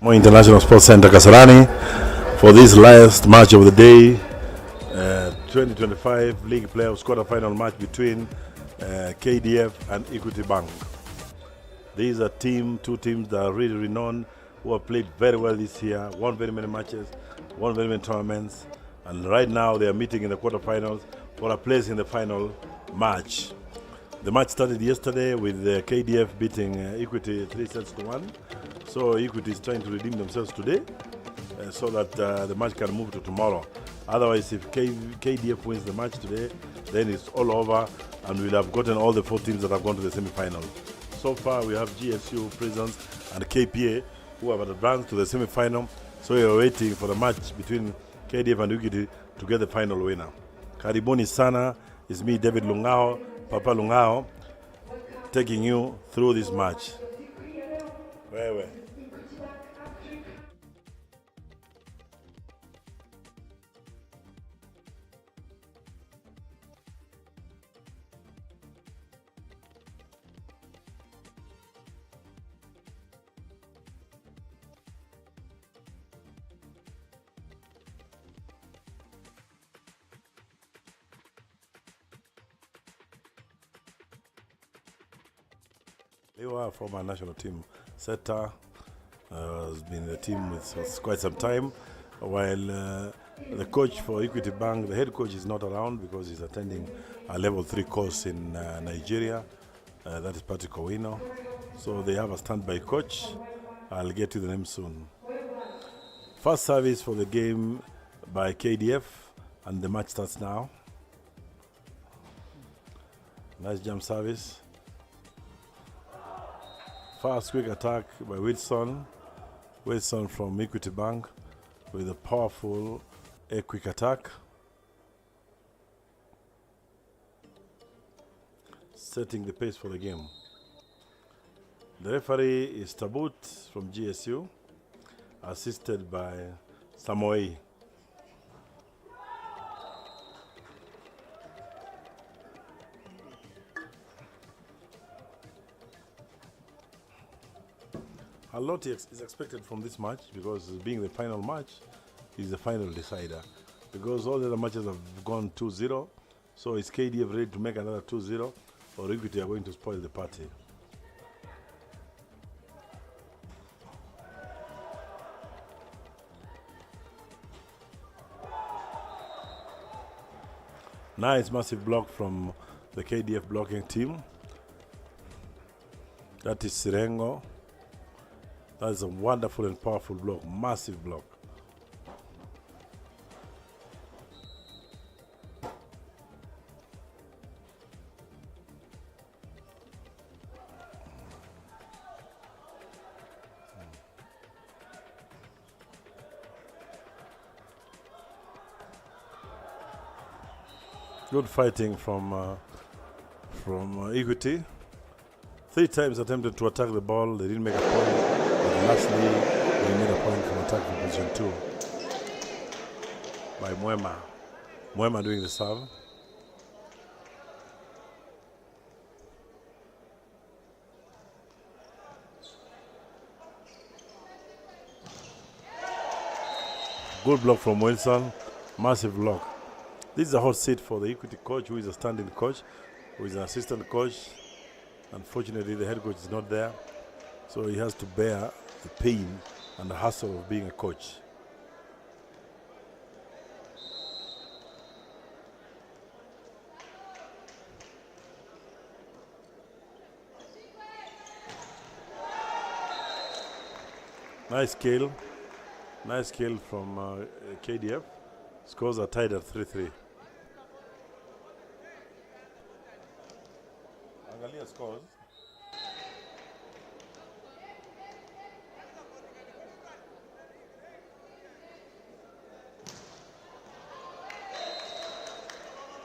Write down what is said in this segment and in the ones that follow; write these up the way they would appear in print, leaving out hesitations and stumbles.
More International Sports Center Kasarani for this last match of the day, 2025 League Playoffs quarter-final match between KDF and Equity Bank. These are two teams that are really renowned, who have played very well this year, won very many matches, won very many tournaments, and right now they are meeting in the quarterfinals for a place in the final match. The match started yesterday with KDF beating Equity 3-1. So Equity is trying to redeem themselves today so that the match can move to tomorrow. Otherwise, if KDF wins the match today, then it's all over and we'll have gotten all the 4 teams that have gone to the semi-final. So far, we have GSU, Prisons, and KPA who have advanced to the semi-final. So we are waiting for the match between KDF and Equity to get the final winner. Karibuni sana, it's me, David Lungao, Papa Lungao, taking you through this match. Wewe. Lewa, former national team setter, has been in the team with quite some time, while the coach for Equity Bank, the head coach, is not around because he's attending a level 3 course in Nigeria. That is Patrick Owino. So they have a standby coach. I'll get to the name soon. First service for the game by KDF, and the match starts now. Nice jump service. Fast quick attack by Wilson. Wilson from Equity Bank with a powerful quick attack. Setting the pace for the game. The referee is Tabut from GSU, assisted by Samoei. A lot is expected from this match because being the final match is the final decider. Because all the other matches have gone 2-0, so is KDF ready to make another 2-0, or Equity are going to spoil the party? Nice massive block from the KDF blocking team. That is Sirengo. That is a wonderful and powerful block, massive block. Good fighting from Equity. 3 times attempted to attack the ball, they didn't make a point. But lastly, they made a point from attacking position 2 by Mwema. Mwema doing the serve. Good block from Wilson, massive block. This is a hot seat for the Equity coach, who is a standing coach, who is an assistant coach. Unfortunately, the head coach is not there, so he has to bear the pain and the hassle of being a coach. Nice kill from KDF. Scores are tied at 3-3. Angalia scores.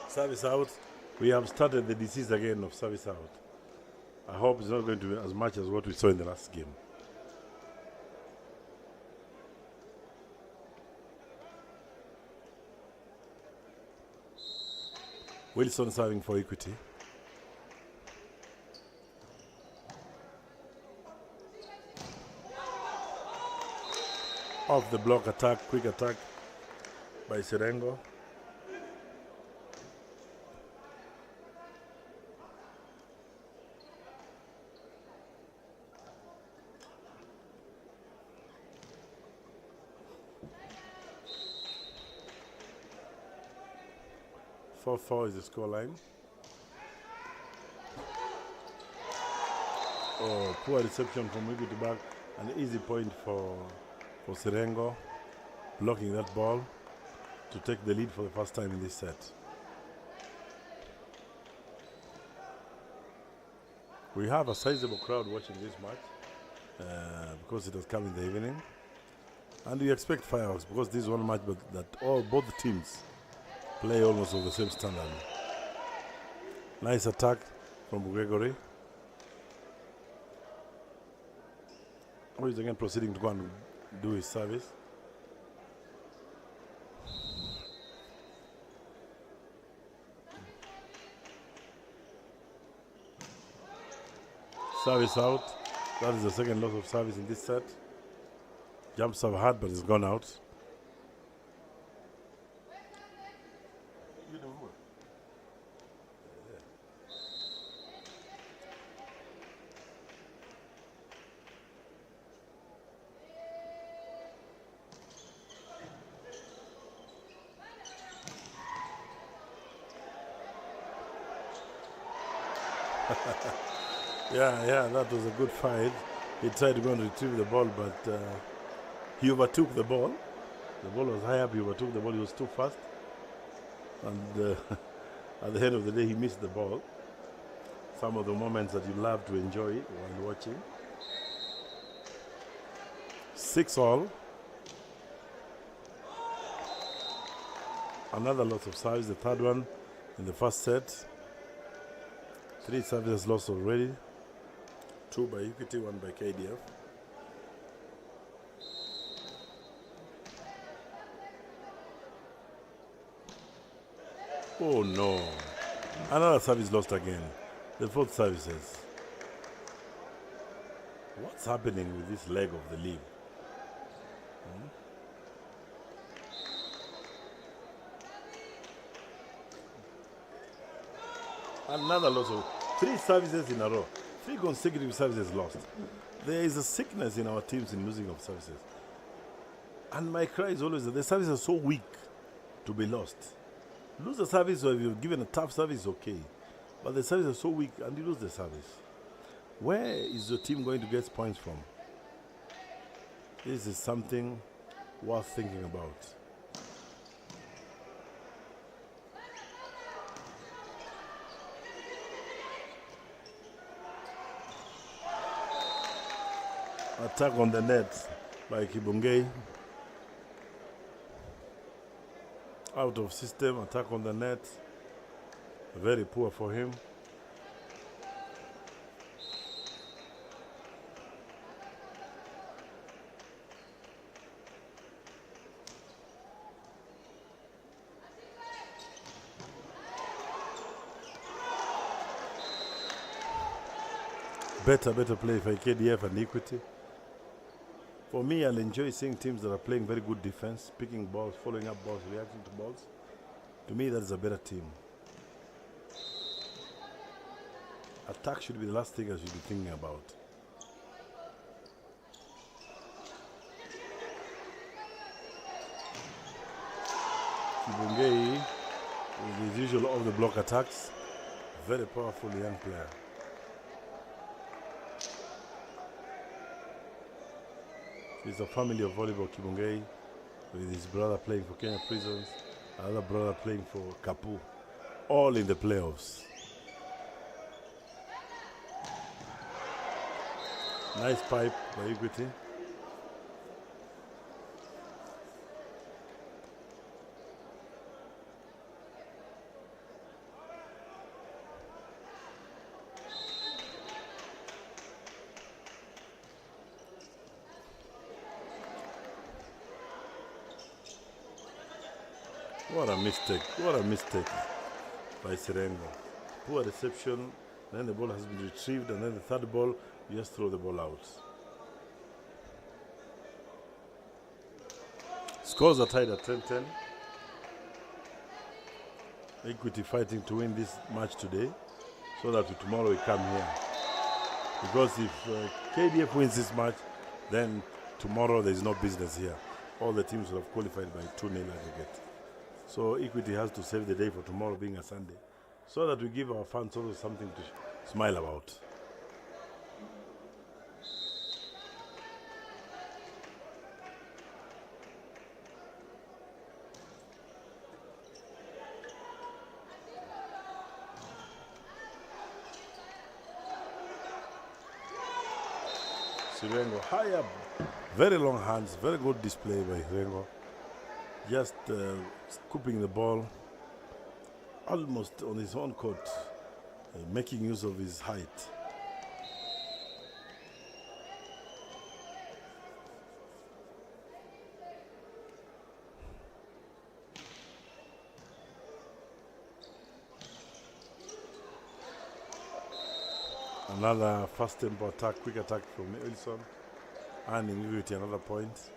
Service out. We have started the disease again of service out. I hope it's not going to be as much as what we saw in the last game. Wilson serving for Equity. Off the block attack, quick attack by Serengo. Four is the scoreline. Oh, poor reception from Equity Bank. An easy point for Serengo, blocking that ball to take the lead for the first time in this set. We have a sizable crowd watching this match because it has come in the evening. And we expect fireworks because this is one match that both teams play almost of the same standard. Nice attack from Gregory. Oh, he's again proceeding to go and do his service. Service out. That is the second loss of service in this set. Jump serve hard, but it's gone out. Yeah, that was a good fight. He tried to go and retrieve the ball, but he overtook the ball. The ball was high up, he overtook the ball, he was too fast. And at the end of the day, he missed the ball. Some of the moments that you love to enjoy while watching. 6-all. Another loss of service, the third one in the first set. 3 services lost already. 2 by Equity, 1 by KDF. Oh no. Another service lost again. The 4th services. What's happening with this leg of the league? Another loss of 3 services in a row. 3 consecutive services lost. There is a sickness in our teams in losing of services. And my cry is always that the services are so weak to be lost. Lose the service, or if you're given a tough service, okay. But the service is so weak and you lose the service. Where is your team going to get points from? This is something worth thinking about. Attack on the net by Kibungei. Out of system, attack on the net. Very poor for him. Better play for KDF and Equity. For me, I'll enjoy seeing teams that are playing very good defense, picking balls, following up balls, reacting to balls. To me, that is a better team. Attack should be the last thing I should be thinking about. Kibungei, with his usual off-the-block attacks, very powerful young player. It's a family of volleyball, Kibungei, with his brother playing for Kenya Prisons, another brother playing for Kapu, all in the playoffs. Nice pipe by Equity. What a mistake by Serengo. Poor reception, then the ball has been retrieved, and then the third ball, you just throw the ball out. Scores are tied at 10-10. Equity fighting to win this match today so that tomorrow we come here. Because if KDF wins this match, then tomorrow there is no business here. All the teams will have qualified by 2-0 aggregate. So Equity has to save the day for tomorrow being a Sunday so that we give our fans also something to smile about. Sirengo high up, very long hands, very good display by Sirengo. Just scooping the ball almost on his own court, making use of his height. Another fast tempo attack, quick attack from Wilson, and Equity another point.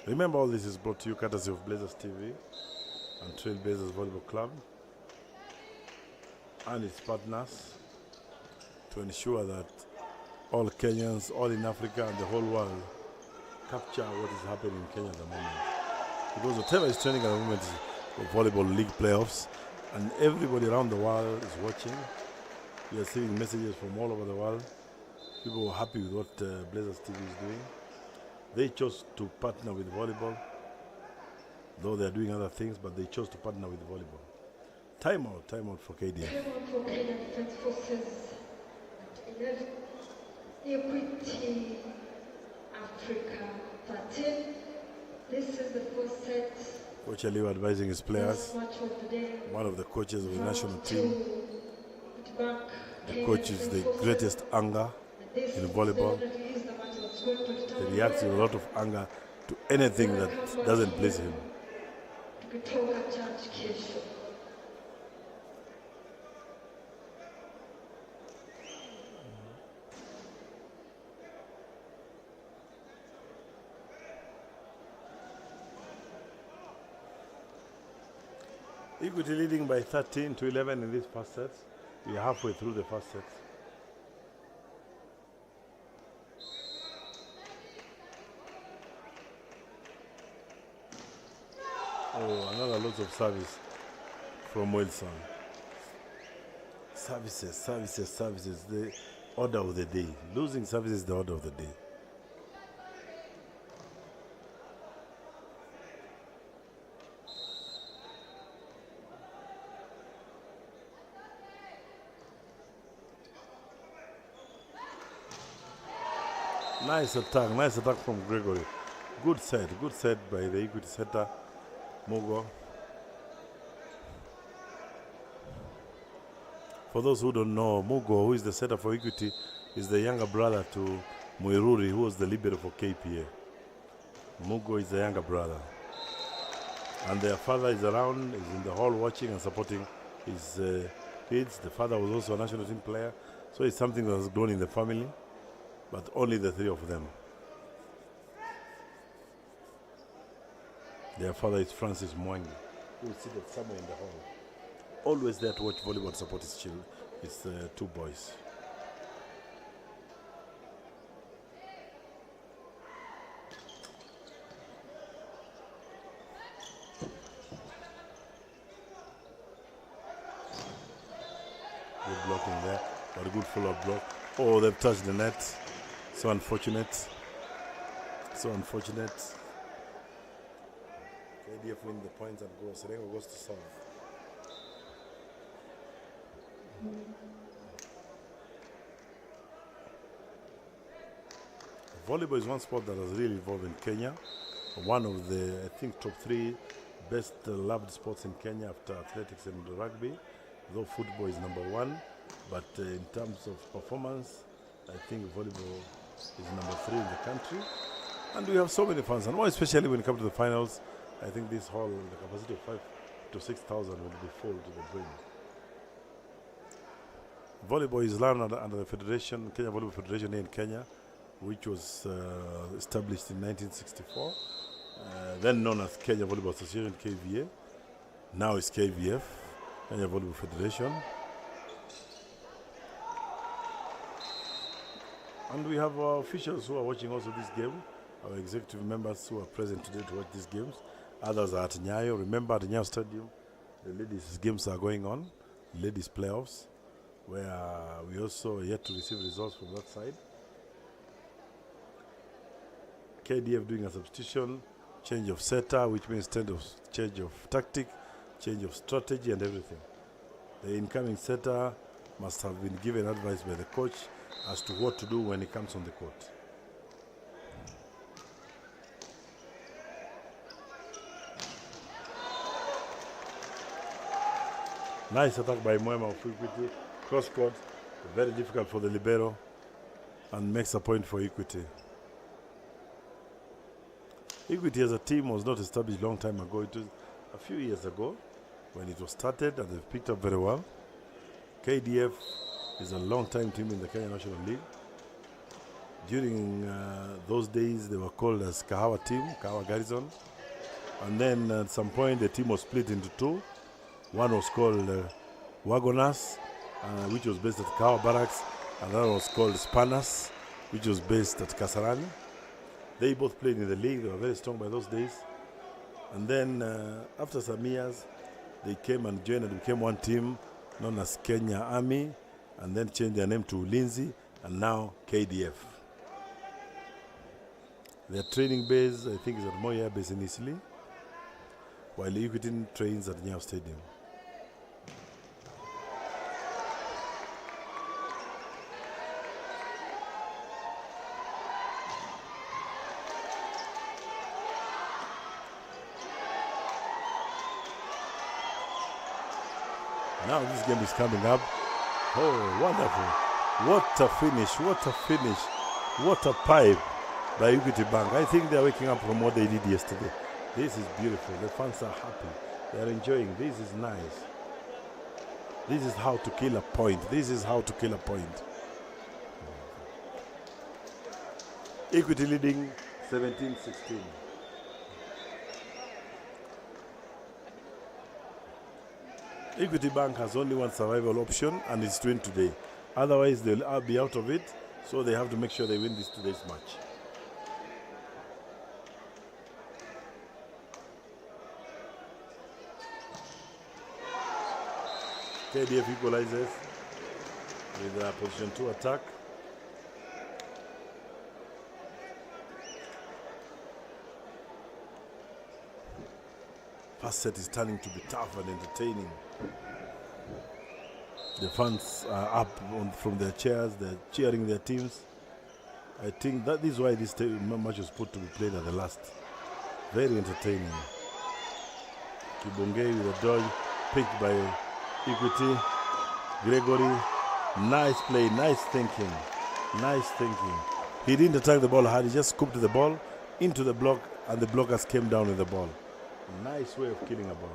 Remember, all this is brought to you courtesy of Blazers TV and Trailblazers Volleyball Club and its partners to ensure that all Kenyans, all in Africa and the whole world capture what is happening in Kenya at the moment. Because whatever is trending at the moment is the volleyball league playoffs, and everybody around the world is watching. We are receiving messages from all over the world. People are happy with what Blazers TV is doing. They chose to partner with volleyball, though they are doing other things, but they chose to partner with volleyball. Timeout for KDF. Timeout for Kenya Defense Forces at 11. Equity Africa 13. This is the first set. Coach Aliu advising his players. One of the coaches of the national team. The coach is the greatest anger in volleyball. He reacts with a lot of anger to anything that doesn't please him. Equity leading by 13-11 in this first set. We are halfway through the first set. Oh, another lot of service from Wilson. Services, the order of the day. Losing service is the order of the day. Nice attack from Gregory. Good set by the Equity setter, Mugo. For those who don't know, Mugo, who is the setter for Equity, is the younger brother to Muiruri, who was the libero for KPA. Mugo is the younger brother. And their father is around, is in the hall watching and supporting his kids. The father was also a national team player, so it's something that has grown in the family. But only the three of them. Their father is Francis Mwangi, who is seated somewhere in the hall. Always there to watch volleyball and support his children, his two boys. Good blocking there, but a good follow-up block. Oh, they've touched the net. So unfortunate. KDF win the points and goes. Serengo goes to serve. Volleyball is one sport that has really evolved in Kenya. One of the, I think, top 3 best loved sports in Kenya after athletics and rugby. Though football is number 1, but in terms of performance, I think volleyball is number 3 in the country, and we have so many fans, and more especially when it comes to the finals. I think this hall, the capacity of 5,000 to 6,000 will be full to the brim. Volleyball is run under the Federation, Kenya Volleyball Federation here in Kenya, which was established in 1964, then known as Kenya Volleyball Association, KVA. Now it's KVF, Kenya Volleyball Federation. And we have our officials who are watching also this game, our executive members who are present today to watch these games. Others are at Nyayo. Remember, at Nyayo Stadium, the ladies' games are going on, ladies' playoffs, where we also are yet to receive results from that side. KDF doing a substitution, change of setter, which means change of tactic, change of strategy and everything. The incoming setter must have been given advice by the coach as to what to do when he comes on the court. Nice attack by Mwema of Equity. Cross court, very difficult for the libero, and makes a point for Equity. Equity as a team was not established a long time ago. It was a few years ago when it was started, and they've picked up very well. KDF is a long-time team in the Kenya National League. During those days, they were called as Kahawa team, Kahawa Garrison. And then at some point, the team was split into two. One was called Wagoners, which was based at Kahawa Barracks. Another was called Spanners, which was based at KASARANI. They both played in the league. They were very strong by those days. And then after some years, they came and joined and became one team known as Kenya Army, and then changed their name to Ulinzi, and now KDF. Their training base, I think, is at Moi Air Base in Eastleigh, while Equity trains at Nyayo Stadium. Now this game is coming up. Oh, wonderful. What a finish, what a finish. What a pipe by Equity Bank. I think they're waking up from what they did yesterday. This is beautiful. The fans are happy. They're enjoying. This is nice. This is how to kill a point. This is how to kill a point. Equity leading 17-16. Equity Bank has only one survival option, and it's to win today. Otherwise, they'll be out of it, so they have to make sure they win this today's match. KDF equalizes with a position 2 attack. First set is turning to be tough and entertaining. The fans are up from their chairs, they're cheering their teams. I think that is why this match was put to be played at the last. Very entertaining. Kibongei with a dodge, picked by Equity. Gregory, nice play, nice thinking, nice thinking. He didn't attack the ball hard, he just scooped the ball into the block, and the blockers came down with the ball. Nice way of killing a ball.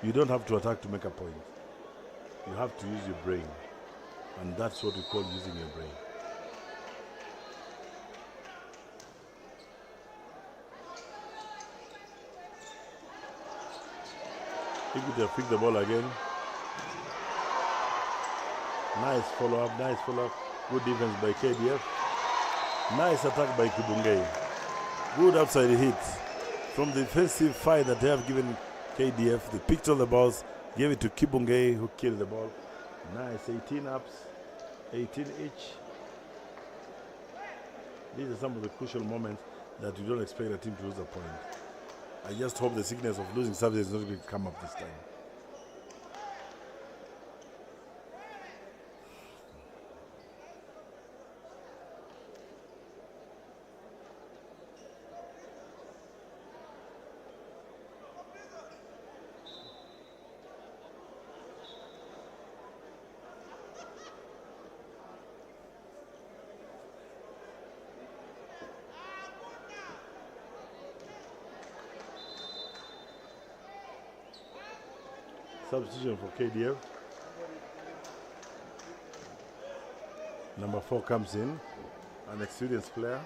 You don't have to attack to make a point. You have to use your brain. And that's what we call using your brain. Equity have picked the ball again. Nice follow-up, nice follow-up. Good defense by KDF. Nice attack by Kibungei. Good outside hit. From the defensive fight that they have given KDF, they picked all the balls, gave it to Kibungei, who killed the ball. Nice, 18 ups, 18 each. These are some of the crucial moments that you don't expect a team to lose a point. I just hope the sickness of losing service is not going to come up this time. Substitution for KDF. Number 4 comes in. an experienced player.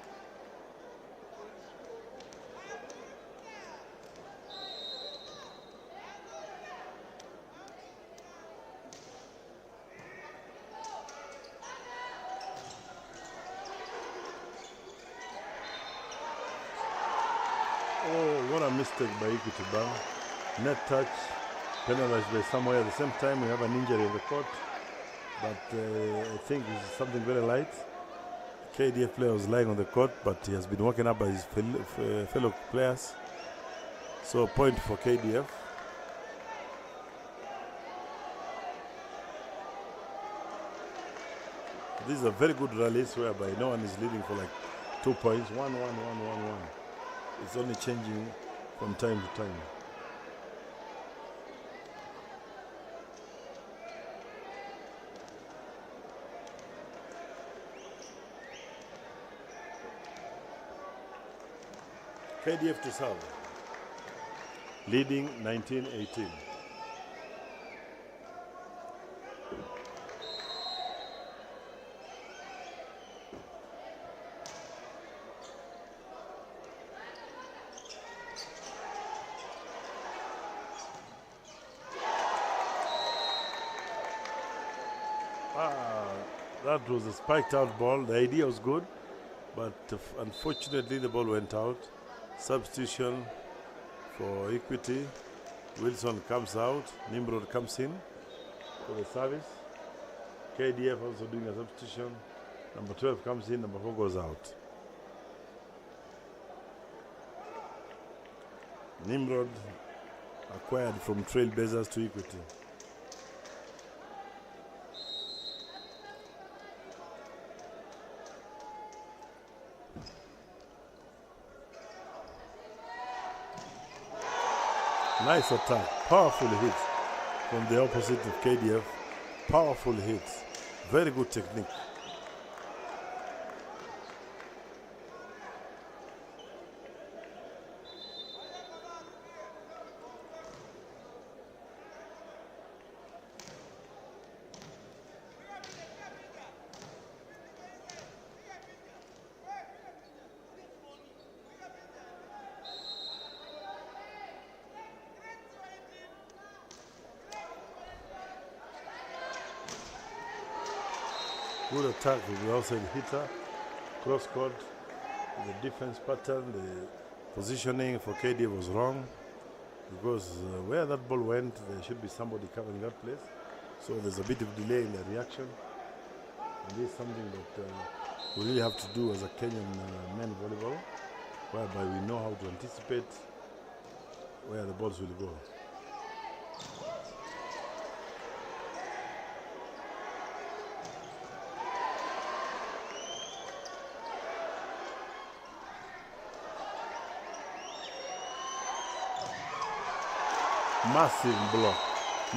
Oh, what a mistake by Equity Bank. Net touch, penalized by somewhere. At the same time, we have an injury in the court, but I think it's something very light. KDF player was lying on the court, but he has been woken up by his fellow players. So a point for KDF. These are very good rallies whereby no one is leading for like 2 points. 1-1, 1-1, 1-1. It's only changing from time to time. KDF to serve, leading 19-18. That was a spiked out ball. The idea was good, but unfortunately the ball went out. Substitution for Equity. Wilson comes out. Nimrod comes in for the service. KDF also doing a substitution. Number 12 comes in. Number 4 goes out. Nimrod acquired from Trailblazers to Equity. Nice attack, powerful hits from the opposite of KDF. Powerful hits, very good technique. Good attack with the outside hitter, cross court. The defense pattern, the positioning for KDF was wrong because where that ball went, there should be somebody covering that place. So there's a bit of delay in the reaction. And this is something that we really have to do as a Kenyan men volleyball, whereby we know how to anticipate where the balls will go.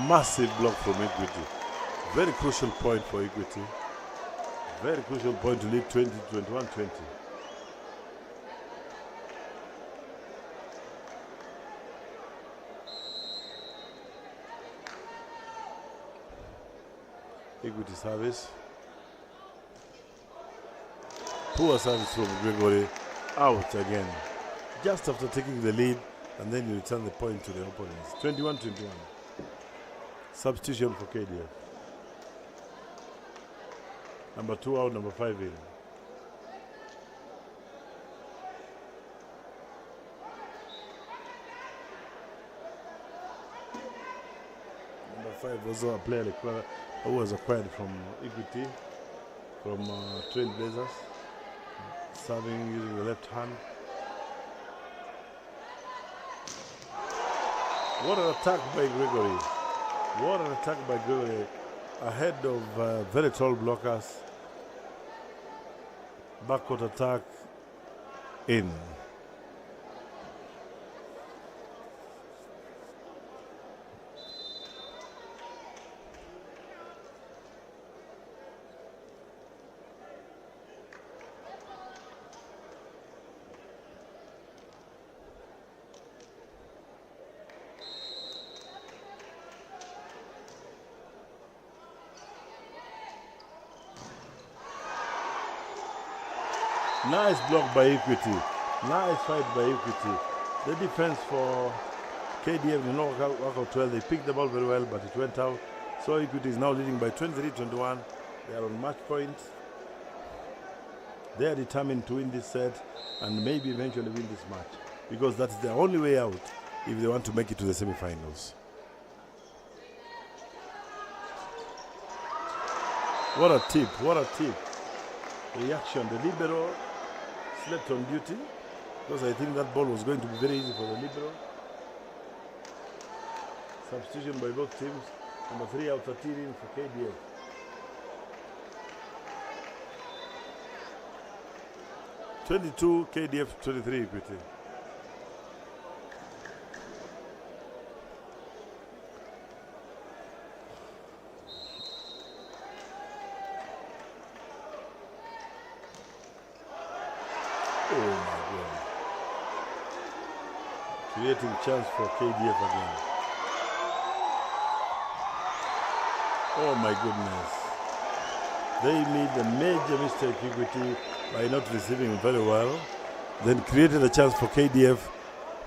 Massive block from Equity. Very crucial point for Equity. Very crucial point to lead 21-20. Equity service. Poor service from Gregory. Out again. Just after taking the lead, and then you return the point to the opponents. 21-21. Substitution for KDF. Number 2 out, number 5 in. Number 5 was a player who was acquired from Equity, from Trailblazers, serving using the left hand. What an attack by Gregory. What an attack by Gregory. Ahead of very tall blockers. Backcourt attack in. Nice block by Equity. Nice fight by Equity. The defense for KDF did not work out well. They picked the ball very well, but it went out. So Equity is now leading by 23-21. They are on match points. They are determined to win this set and maybe eventually win this match, because that's the only way out if they want to make it to the semi-finals. What a tip, what a tip. Reaction, the libero slept on duty, because I think that ball was going to be very easy for the libero. Substitution by both teams. Number 3 out 13 in for KDF. (22) KDF, 23 Equity. Oh my God. Creating chance for KDF again. Oh my goodness. They made a major mistake, Equity, by not receiving very well. Then created a chance for KDF,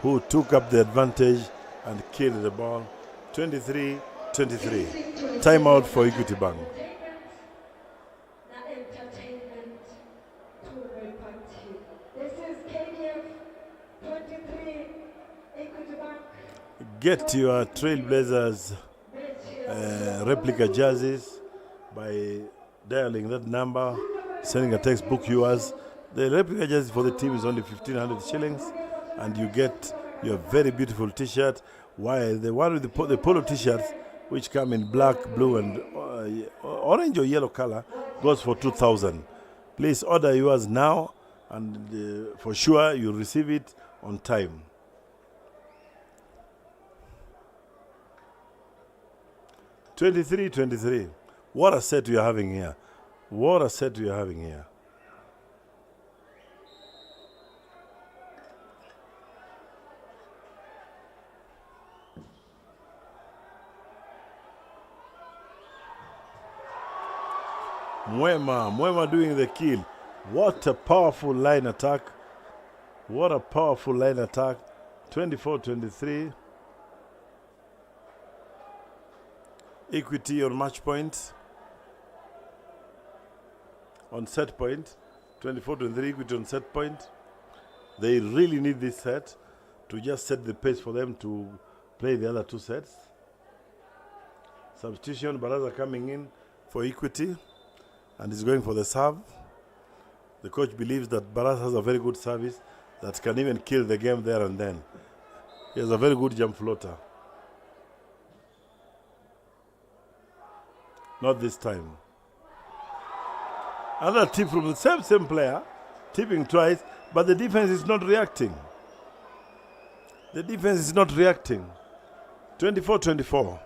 who took up the advantage and killed the ball. 23-23. Timeout for Equity Bank. Get your Trailblazers replica jerseys by dialing that number, sending a text, book yours. The replica jersey for the team is only 1,500 shillings, and you get your very beautiful t-shirt, while the one with the polo t-shirts, which come in black, blue, and orange or yellow color, goes for 2,000. Please order yours now, and for sure you'll receive it on time. (23-23). What a set we are having here. What a set we are having here. Mwema doing the kill. What a powerful line attack. What a powerful line attack. 24-23. Equity on match point. On set point. 24-23 Equity on set point. They really need this set to just set the pace for them to play the other two sets. Substitution, Baraza coming in for Equity, and is going for the serve. The coach believes that Baraza has a very good service that can even kill the game there and then. He has a very good jump floater. Not this time. Another tip from the same player, tipping twice, but the defense is not reacting. The defense is not reacting. 24-24.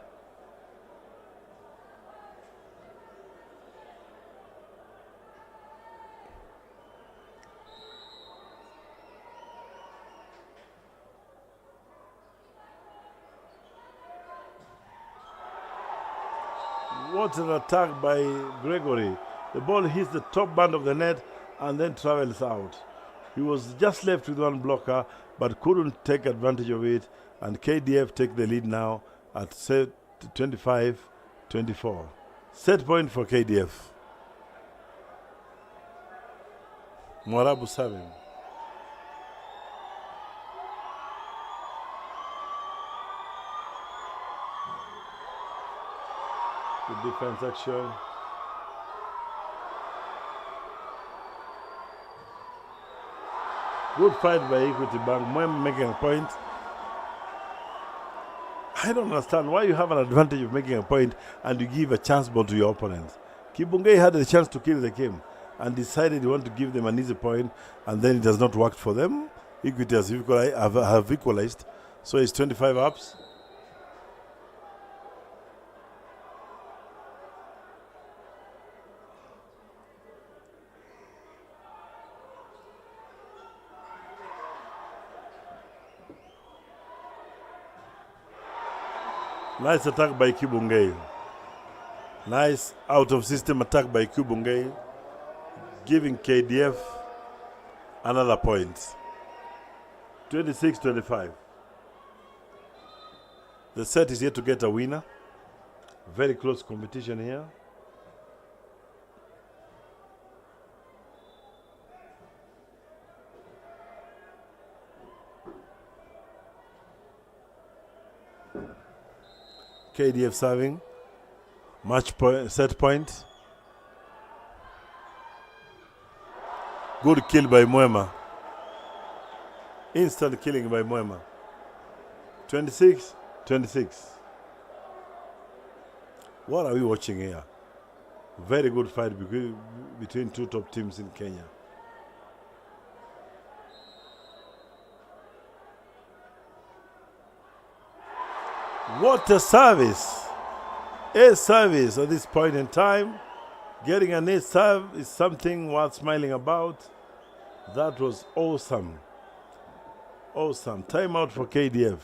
What an attack by Gregory. The ball hits the top band of the net and then travels out. He was just left with one blocker, but couldn't take advantage of it, and KDF take the lead now at set 25-24. Set point for KDF. Mwarabu serving. Good defense action. Good fight by Equity Bank. Mwem making a point. I don't understand why you have an advantage of making a point and you give a chance ball to your opponent. Kibungei had a chance to kill the game and decided he wanted to give them an easy point, and then it has not worked for them. Equity has have equalized, so it's 25 ups. Nice attack by Kibungei. Nice out of system attack by Kibungei, giving KDF another point. 26-25. The set is yet to get a winner. Very close competition here. KDF serving. Match point, set point. Good kill by Mwema. Instant killing by Mwema. 26-26. What are we watching here? Very good fight between two top teams in Kenya. What a service! A service at this point in time. Getting an ace serve is something worth smiling about. That was awesome. Awesome. Timeout for KDF.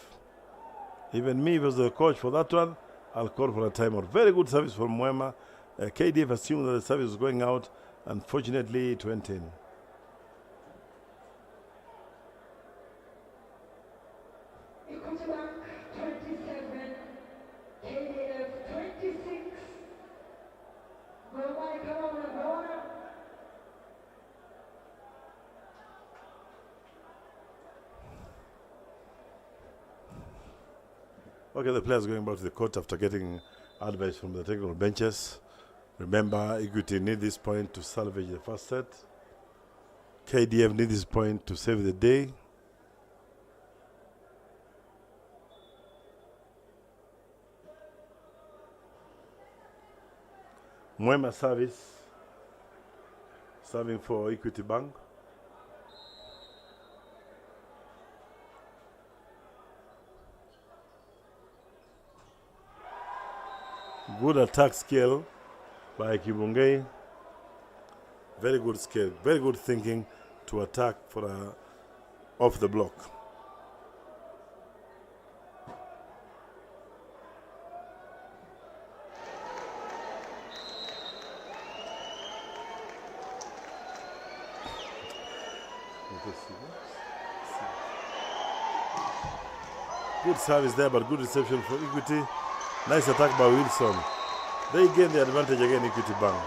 Even me, if I was the coach for that one, I'll call for a timeout. Very good service from Mwema. KDF assumed that the service was going out. Unfortunately, it went in. Equity Bank 27, KDF 26. Goma ikawa unaona. Okay, the players going back to the court after getting advice from the technical benches. Remember, Equity need this point to salvage the first set. KDF need this point to save the day. Mwema service, serving for Equity Bank. Good attack skill by Kibungei. Very good skill, very good thinking to attack for off the block. Good service there, but good reception for Equity. Nice attack by Wilson. They gain the advantage again, Equity Bank.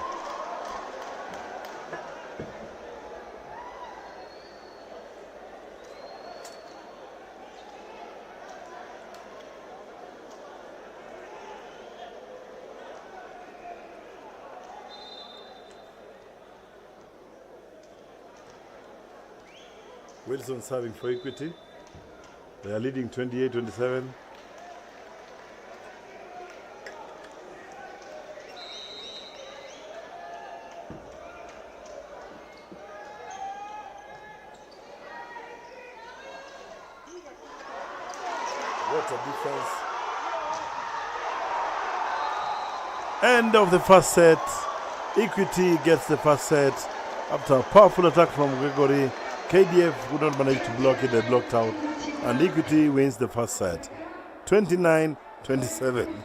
Wilson serving for Equity. They are leading 28-27. What a defense. End of the first set. Equity gets the first set after a powerful attack from Gregory. KDF could not manage to block it, they blocked out, and Equity wins the first set. 29-27.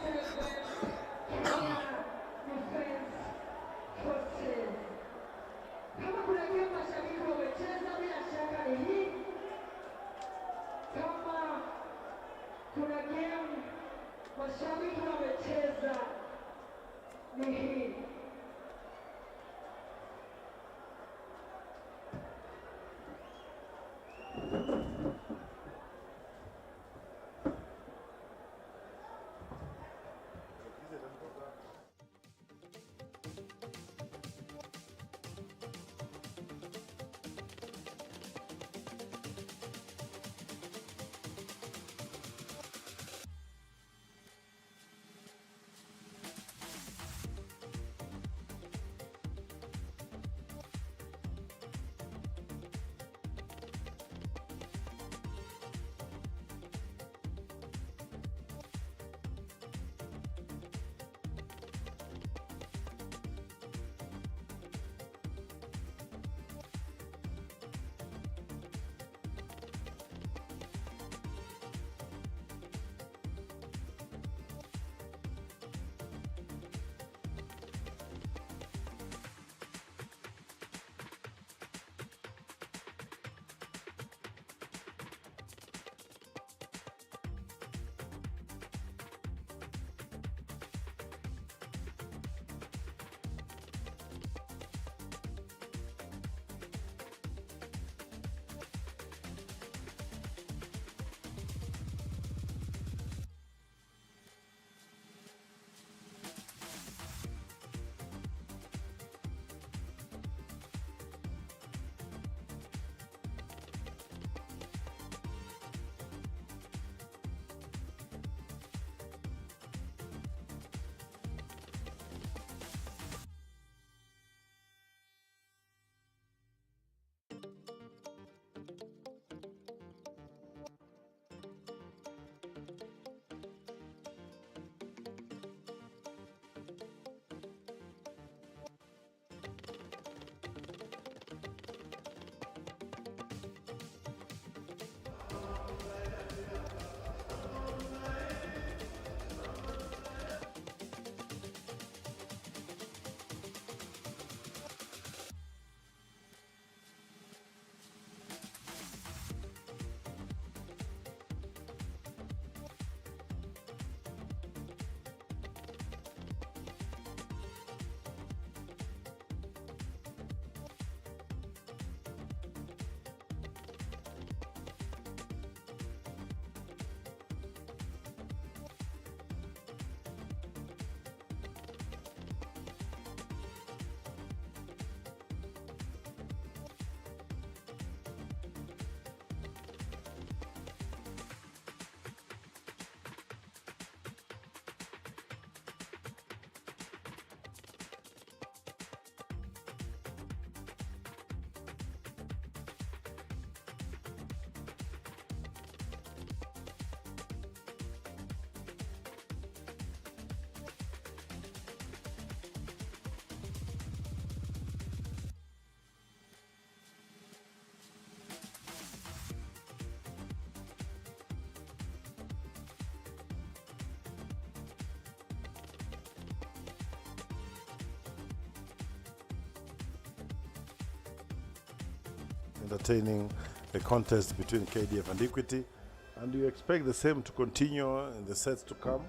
entertaining the contest between KDF and Equity, and you expect the same to continue in the sets to come.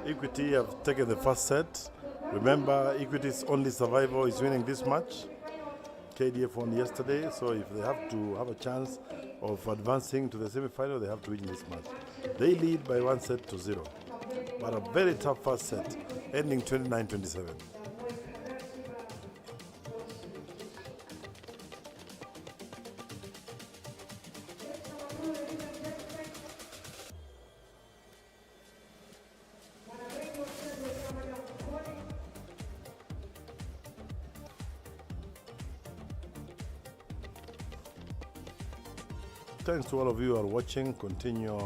Equity have taken the first set. Remember, Equity's only survivor is winning this match. KDF won yesterday, so if they have to have a chance of advancing to the semi-final, they have to win this match. They lead by 1-0, but a very tough first set, ending 29-27. Thanks to all of you who are watching. Continue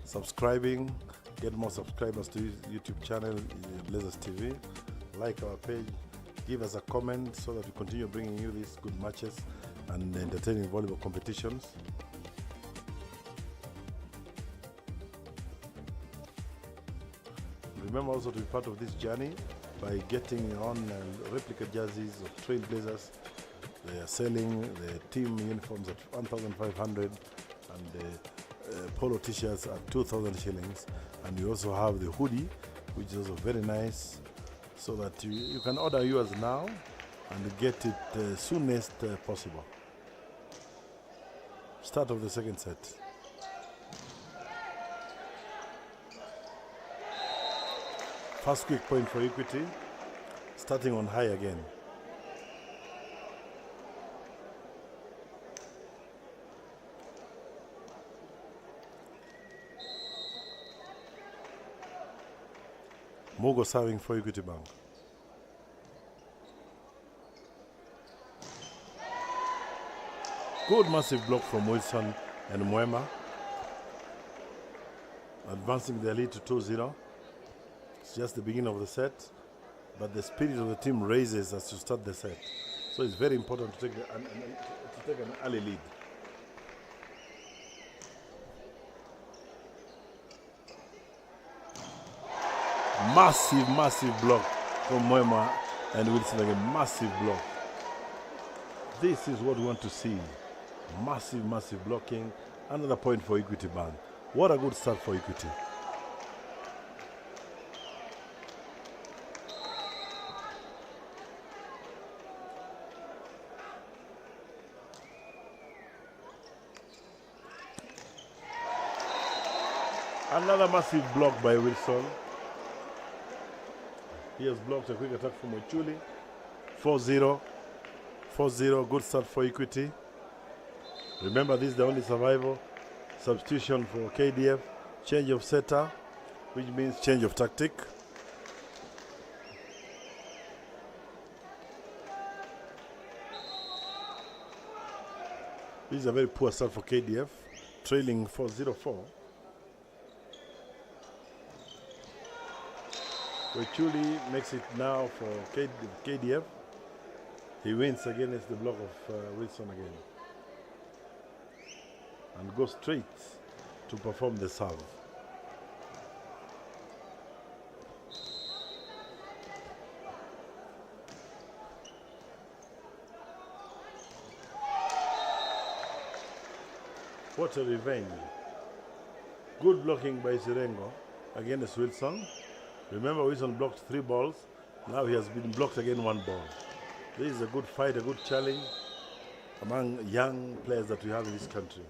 subscribing. Get more subscribers to YouTube channel, Blazers TV. Like our page. Give us a comment so that we continue bringing you these good matches and entertaining volleyball competitions. Remember also to be part of this journey by getting your own replica jerseys of Trailblazers. They are selling the team uniforms at 1,500 and the polo t-shirts at 2,000 shillings. And you also have the hoodie, which is also very nice, so that you can order yours now and get it soonest possible. Start of the second set. First quick point for Equity, starting on high again. Mugo serving for Equity Bank. Good massive block from Wilson and Mwema, advancing their lead to 2-0. It's just the beginning of the set, but the spirit of the team raises as you start the set. So it's very important to take an early lead. Massive block from Mwema and Wilson again. Massive block. This is what we want to see. Massive blocking. Another point for Equity Bank. What a good start for Equity. Another massive block by Wilson. He has blocked a quick attack from Ochuli. 4-0. 4-0. Good start for Equity. Remember, this is the only survival. Substitution for KDF. Change of setter, which means change of tactic. This is a very poor start for KDF. Trailing 4-0-4. Ochuli makes it now for KDF. He wins against the block of Wilson again. And goes straight to perform the serve. What a revenge. Good blocking by Sirengo against Wilson. Remember, Wilson blocked 3 balls. Now he has been blocked again 1 ball. This is a good fight, a good challenge among young players that we have in this country.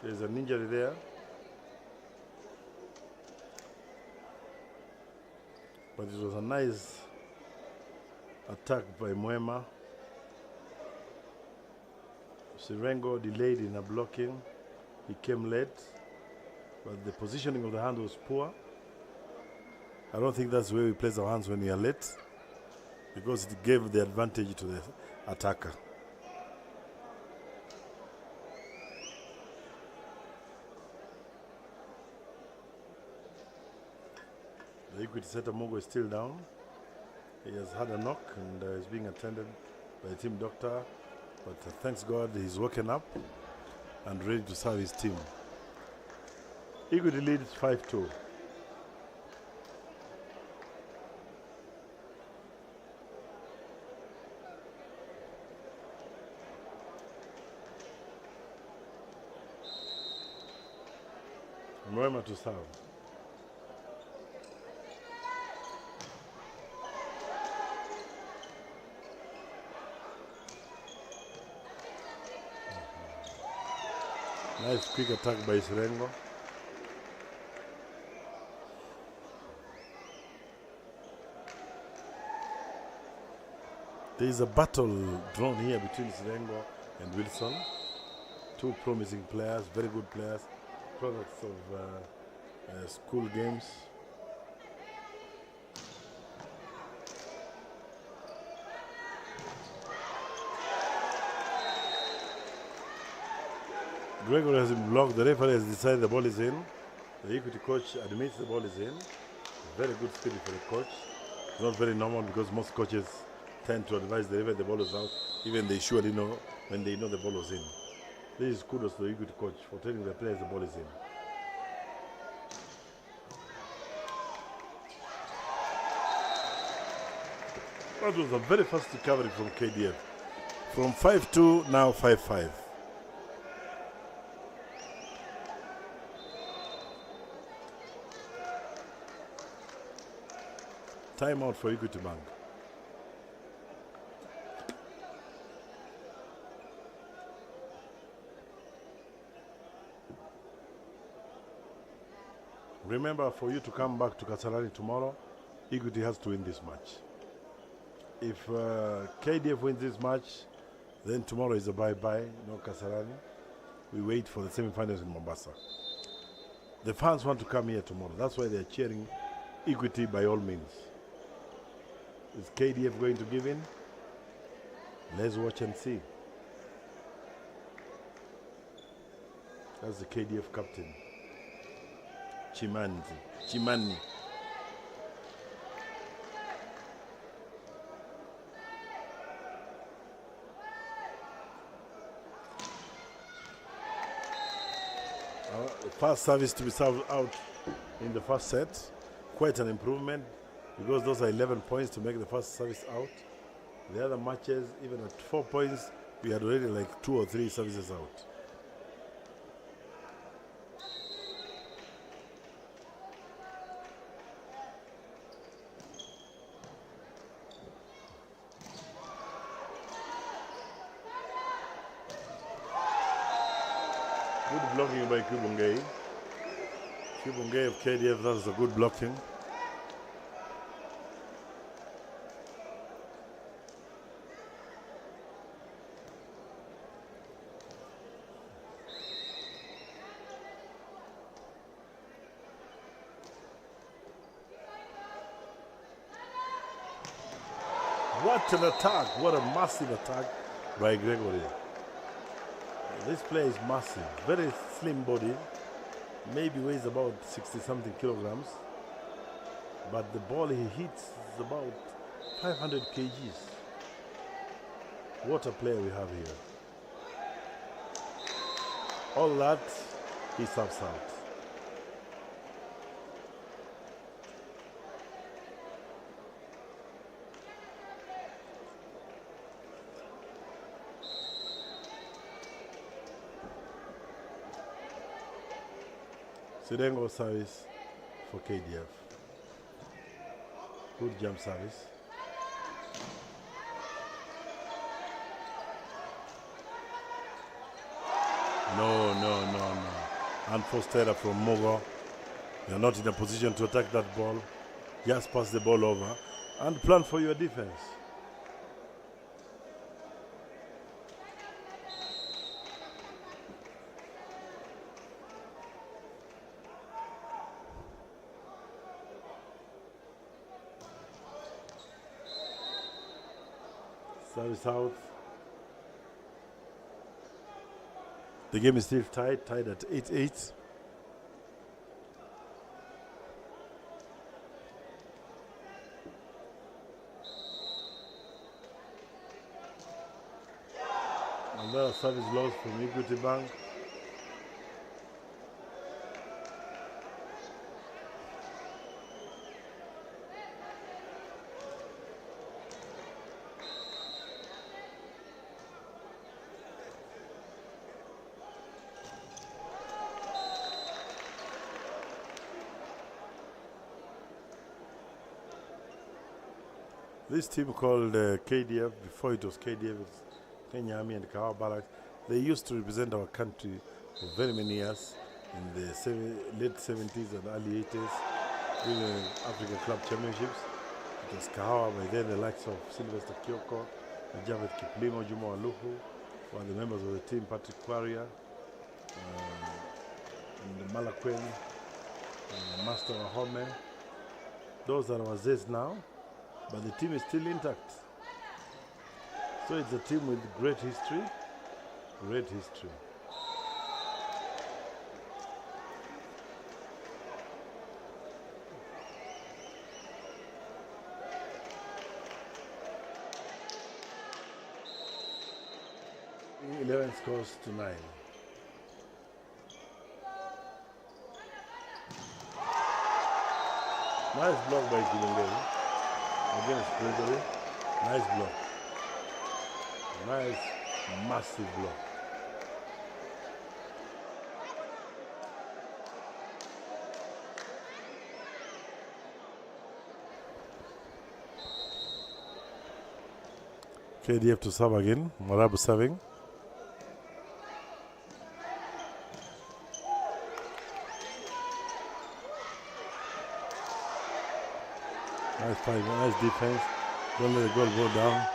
There's an injury there. But it was a nice attack by Mwema. Sirengo delayed in a blocking. He came late, but the positioning of the hand was poor. I don't think that's where we place our hands when we are late, because it gave the advantage to the attacker. The Equity setter Mugo is still down. He has had a knock and is being attended by the team doctor. But thanks God, he's woken up and ready to serve his team. Equity leads 5-2. Remember to serve. Nice quick attack by Sirengo. There is a battle drawn here between Sirengo and Wilson. Two promising players, very good players, products of school games. Gregory has been blocked. The referee has decided the ball is in. The Equity coach admits the ball is in. Very good spirit for the coach. It's not very normal because most coaches tend to advise the referee the ball is out, even they surely know when they know the ball was in. This is kudos to the Equity coach for telling the players the ball is in. That was a very fast recovery from KDF. From 5-2, now 5-5. Timeout for Equity Bank. Remember, for you to come back to KASARANI tomorrow, Equity has to win this match. If KDF wins this match, then tomorrow is a bye-bye, no KASARANI. We wait for the semi-finals in Mombasa. The fans want to come here tomorrow. That's why they're cheering Equity by all means. Is KDF going to give in? Let's watch and see. That's the KDF captain, Chimani. The first service to be served out in the first set. Quite an improvement because those are 11 points to make the first service out. The other matches, even at 4 points, we had already like 2 or 3 services out. Good blocking by Kubungei. Kubungei of KDF, that was a good blocking. What an attack, what a massive attack by Gregory. This player is massive, very slim body, maybe weighs about 60-something kilograms, but the ball he hits is about 500 kgs. What a player we have here. All that, he serves out. Sirengo service for KDF. Good jump service. No. Unforced error from Mogo. You're not in a position to attack that ball. Just pass the ball over and plan for your defense. Service out. The game is still tied at 8-8. Another service loss from Equity Bank. This team called KDF, before it was KDF, it's Kenya Army and Kawa Barracks. They used to represent our country for very many years in the late 70s and early 80s during the African Club Championships. It was Kahawa, by then the likes of Sylvester Kioko, Javed Kiplimo, Juma Waluhu, were the members of the team, Patrick Quaria, and Malakwen, Master Wahome. Those are Wazes now, but the team is still intact. So it's a team with great history, great history. The 11 scores to 9. Nice block by Kilengeli. Against Gregory. Nice block. Nice, massive block. KDF to serve again. Morabu serving. Nice fight, nice defense. Don't let the goal go down.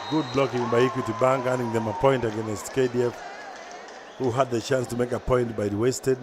Good blocking by Equity Bank, earning them a point against KDF, who had the chance to make a point but wasted.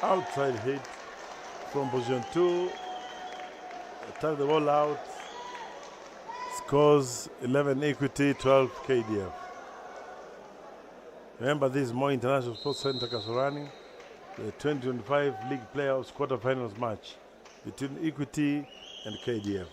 Outside hit from position 2, attack the ball out, scores 11 Equity, 12 KDF. Remember, this is Moi International Sports Center Kasarani, the 2025 League Playoffs quarterfinals match between Equity and KDF.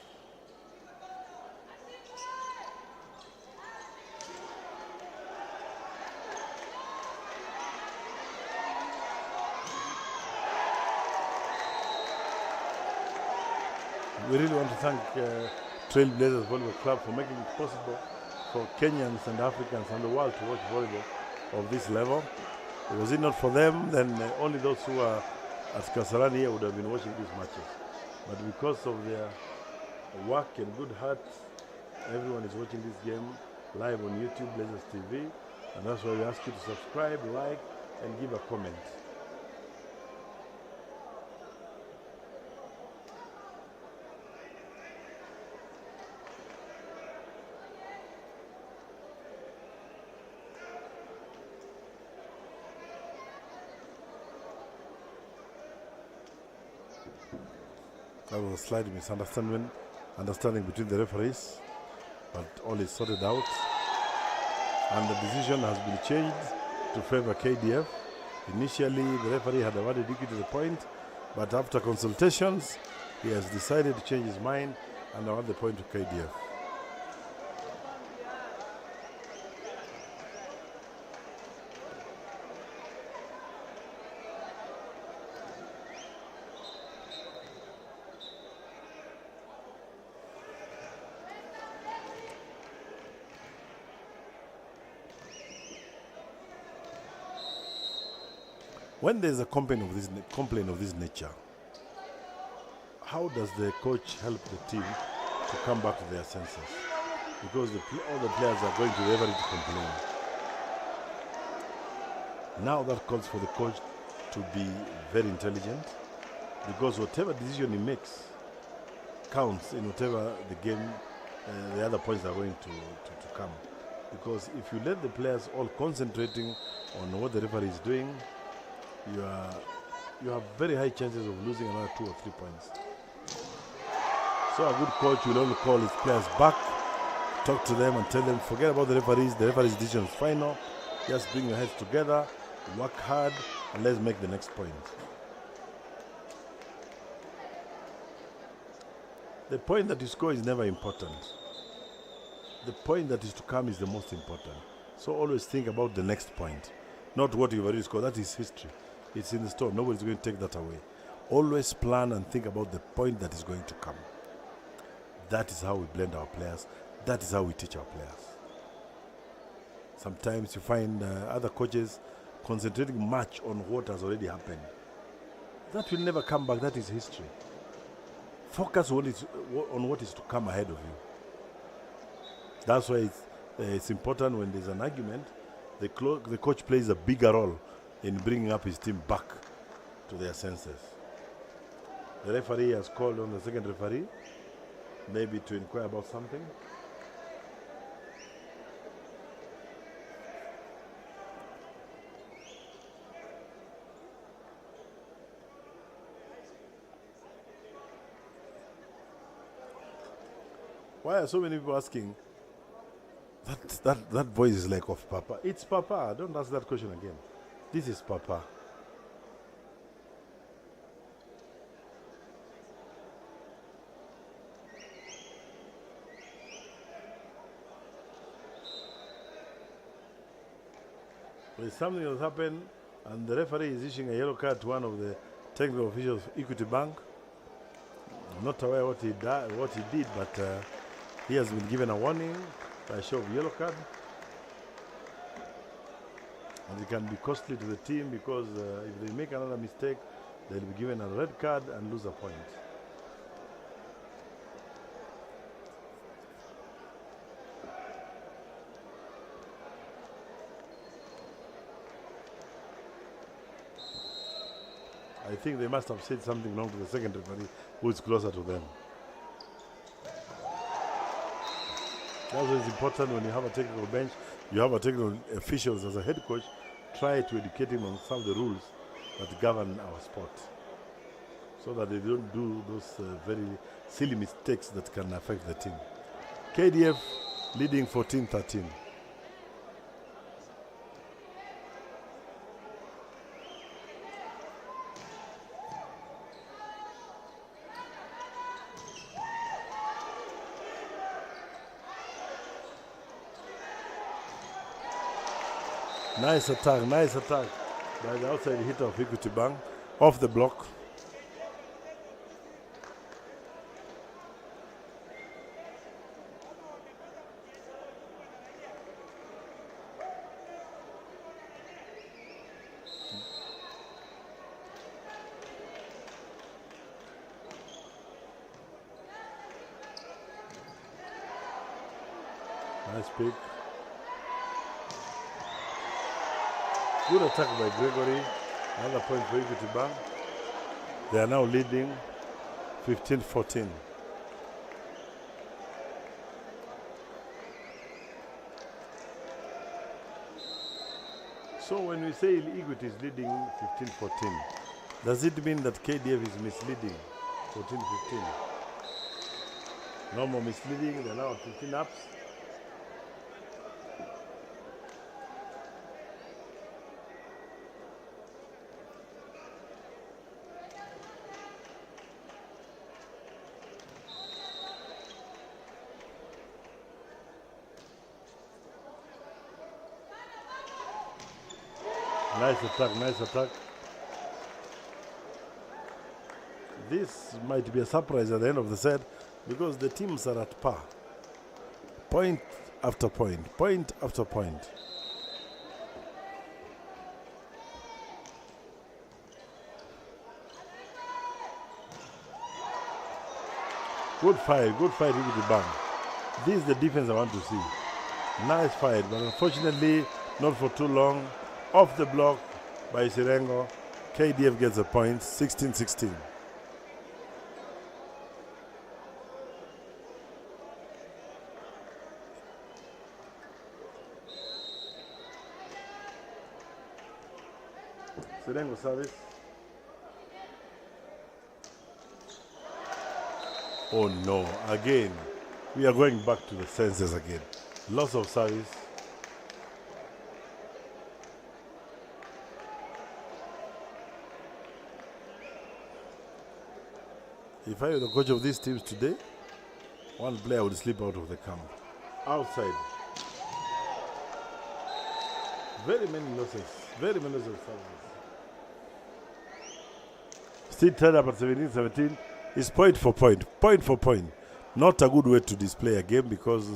We really want to thank Trailblazers Volleyball Club for making it possible for Kenyans and Africans and the world to watch volleyball of this level. Was it not for them, then only those who are at Kasarani here would have been watching these matches. But because of their work and good heart, everyone is watching this game live on YouTube, Blazers TV, and that's why we ask you to subscribe, like, and give a comment. That was a slight misunderstanding between the referees, but all is sorted out. And the decision has been changed to favor KDF. Initially, the referee had awarded Equity the point, but after consultations, he has decided to change his mind and award the point to KDF. When there's a complaint of this nature, how does the coach help the team to come back to their senses? Because all the players are going to the referee to complain. Now that calls for the coach to be very intelligent, because whatever decision he makes counts in whatever the game, the other points are going to come. Because if you let the players all concentrating on what the referee is doing, you have very high chances of losing another 2 or 3 points. So a good coach will only call his players back, talk to them and tell them, forget about the referee's decision is final, just bring your heads together, work hard, and let's make the next point. The point that you score is never important. The point that is to come is the most important. So always think about the next point, not what you've already scored. That is history. It's in the store. Nobody's going to take that away. Always plan and think about the point that is going to come. That is how we blend our players. That is how we teach our players. Sometimes you find other coaches concentrating much on what has already happened. That will never come back. That is history. Focus on what is to come ahead of you. That's why it's important when there's an argument, the coach plays a bigger role in bringing up his team back to their senses. The referee has called on the second referee, maybe to inquire about something. Why are so many people asking? That voice is like of Papa. It's Papa. Don't ask that question again. This is Papa. There's something that happened, and the referee is issuing a yellow card to one of the technical officials of Equity Bank. I'm not aware what he did, but he has been given a warning by show of yellow card. And it can be costly to the team because if they make another mistake, they'll be given a red card and lose a point. I think they must have said something wrong to the second referee who is closer to them. That's why it's important when you have a technical bench, you have a technical officials as a head coach, try to educate him on some of the rules that govern our sport so that they don't do those very silly mistakes that can affect the team. KDF leading 14-13. Nice attack by the outside hitter of Equity Bank, off the block. Nice pick. Good attack by Gregory. Another point for Equity Bank. They are now leading 15-14. So when we say Equity is leading 15-14, does it mean that KDF is misleading 14-15? No more misleading, they're now at 15 ups. Nice attack. This might be a surprise at the end of the set because the teams are at par. Point after point, point after point. Good fight with the bank. This is the defense I want to see. Nice fight, but unfortunately not for too long. Off the block by Sirengo. KDF gets a point, 16-16. Sirengo service. Oh no, again. We are going back to the senses again. Loss of service. If I were the coach of these teams today, One player would slip out of the camp. Outside. Very many losses. Very many losses. Still tied up at 17-17. It's point for point. Point for point. Not a good way to display a game, because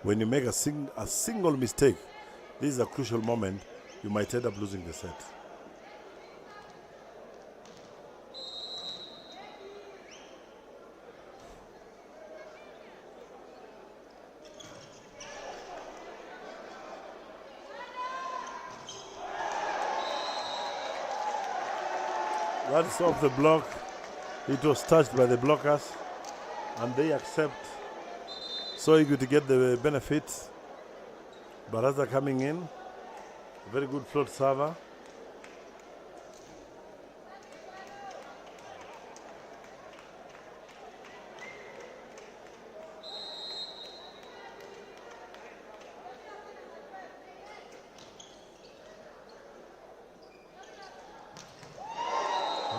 when you make a single mistake, this is a crucial moment, you might end up losing the set. That's off the block. It was touched by the blockers, and they accept. So eager to get the benefits. Baraza coming in. Very good float server.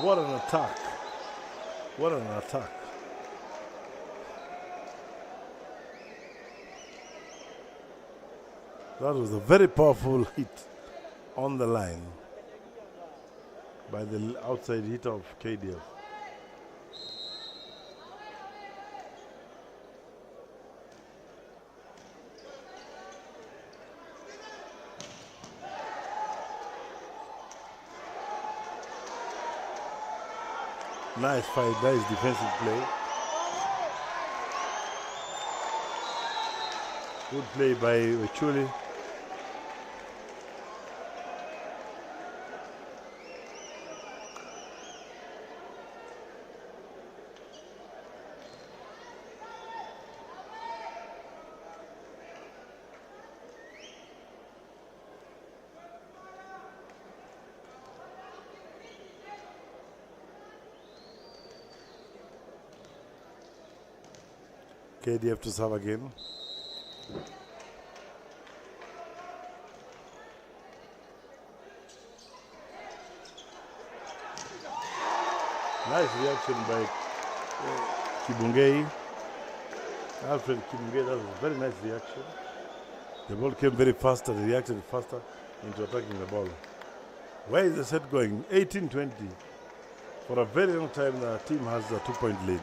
What an attack. What an attack. That was a very powerful hit on the line by the outside hit of KDF. Nice fight, nice defensive play. Good play by Wechuli. KDF to serve again. Nice reaction by Kibungei. Alfred Kibungei, that was a very nice reaction. The ball came very fast and reacted faster into attacking the ball. Where is the set going? 18-20. For a very long time, the team has a 2-point lead.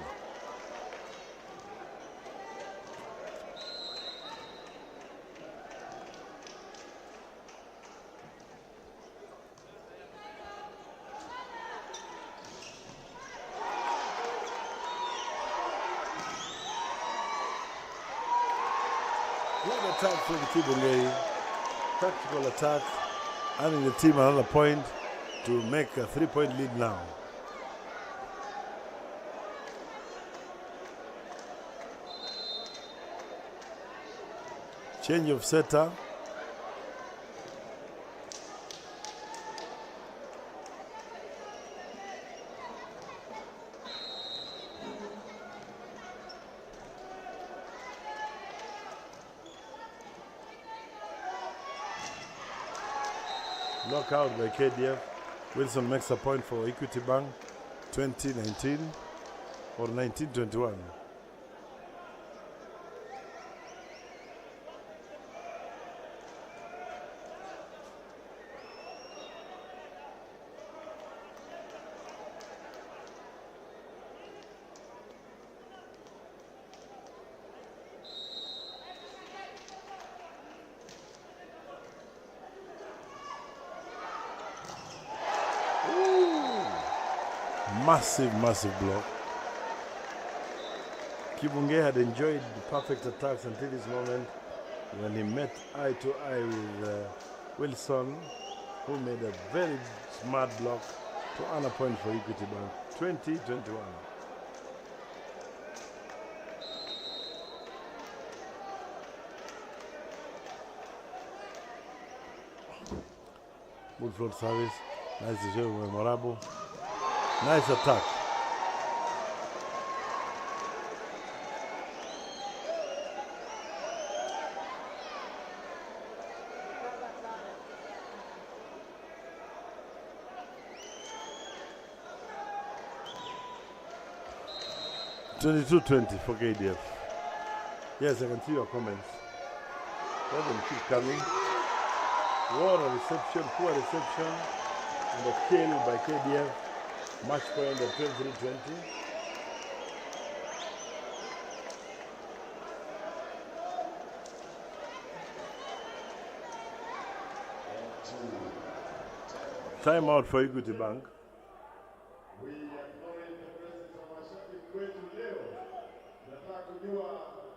Good attack from Kibungei. Tactical attack. Earning the team another point to make a 3-point lead now. Change of setter. Knockout by KDF. Wilson makes a point for Equity Bank. 20-19 or 19-21. Massive block. Kibungei had enjoyed the perfect attacks until this moment when he met eye to eye with Wilson, who made a very smart block to earn a point for Equity Bank. 20-21. Good float service. Nice to show Morabu. Nice attack. $22-20 for KDF. Yes, I can see your comments. Let them keep coming. What a reception, poor reception. And the kill by KDF. Match point at 23-20. Time out for Equity Bank. We acknowledge the presence of mashabiki wetu leo. Nataka kujua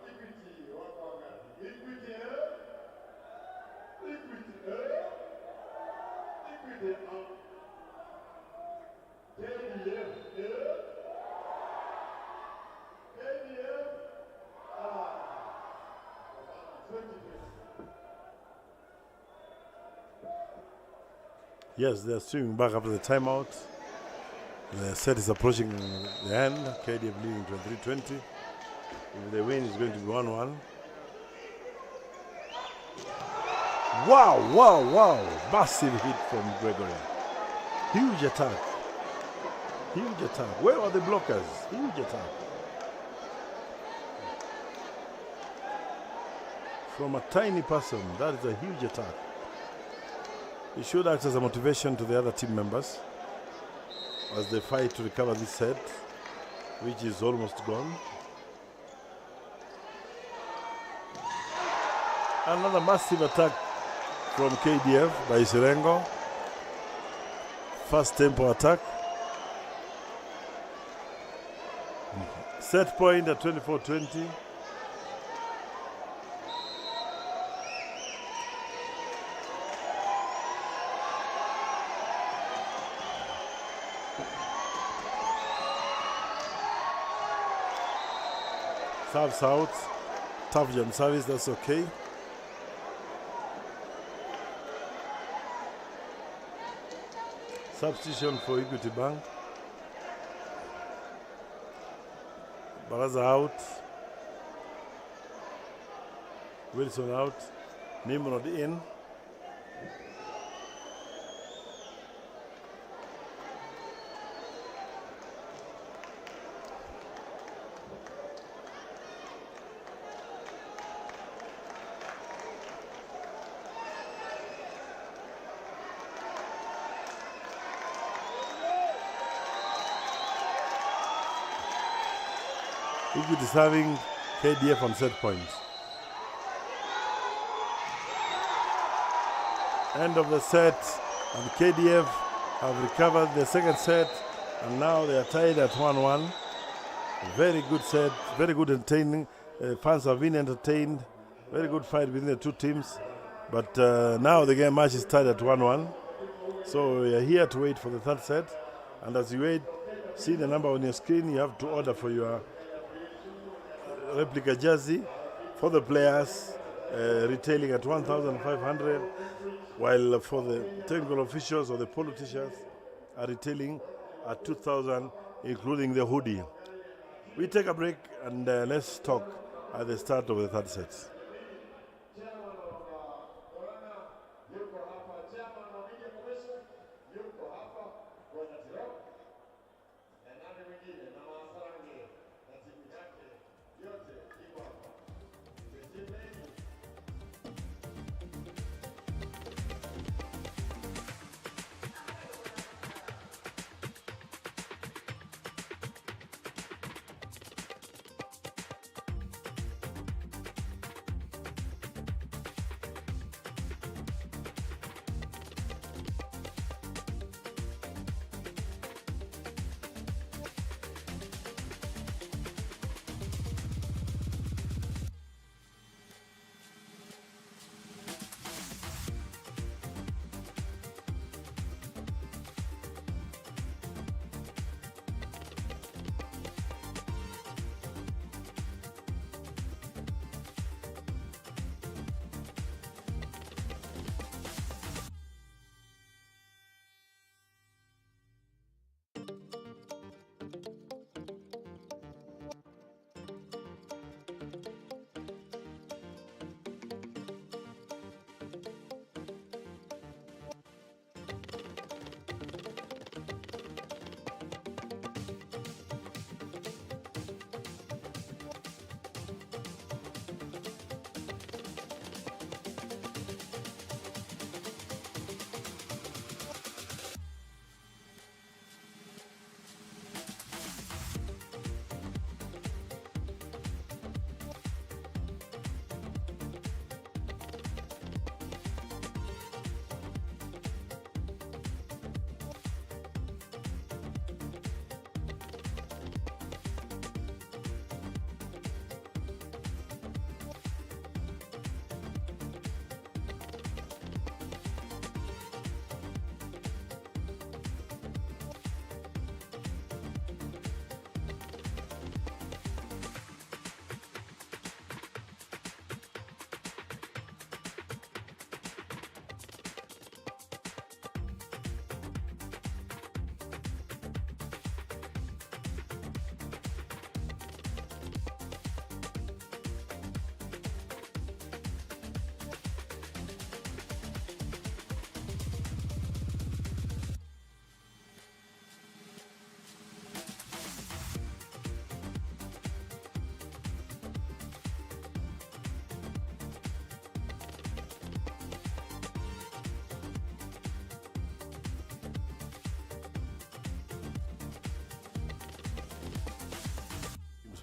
Equity wako wangapi? Equity Equity KDF KDF 20. Yes, they're swinging back after the timeout. The set is approaching the end. KDF leading 23-20. If they win, it's going to be 1-1. Wow, wow, wow. Massive hit from Gregory. Huge attack. Huge attack. Where are the blockers? Huge attack. From a tiny person, that is a huge attack. It should act as a motivation to the other team members as they fight to recover this set, which is almost gone. Another massive attack from KDF by Sirengo. Fast tempo attack. Set point at 24-20. Serves out. Tough jump service, that's okay. Substitution for Equity Bank. Baraza out. Wilson out. Nimrod in. Equity is having KDF on set point. End of the set, and KDF have recovered the second set, and now they are tied at 1-1. Very good set, very good entertaining. Fans have been entertained. Very good fight between the two teams. But now the game match is tied at 1-1. So we are here to wait for the third set. And as you wait, see the number on your screen. You have to order for your replica jersey for the players, retailing at 1,500, while for the technical officials or the polo t-shirts are retailing at 2,000, including the hoodie. We take a break and let's talk at the start of the third set.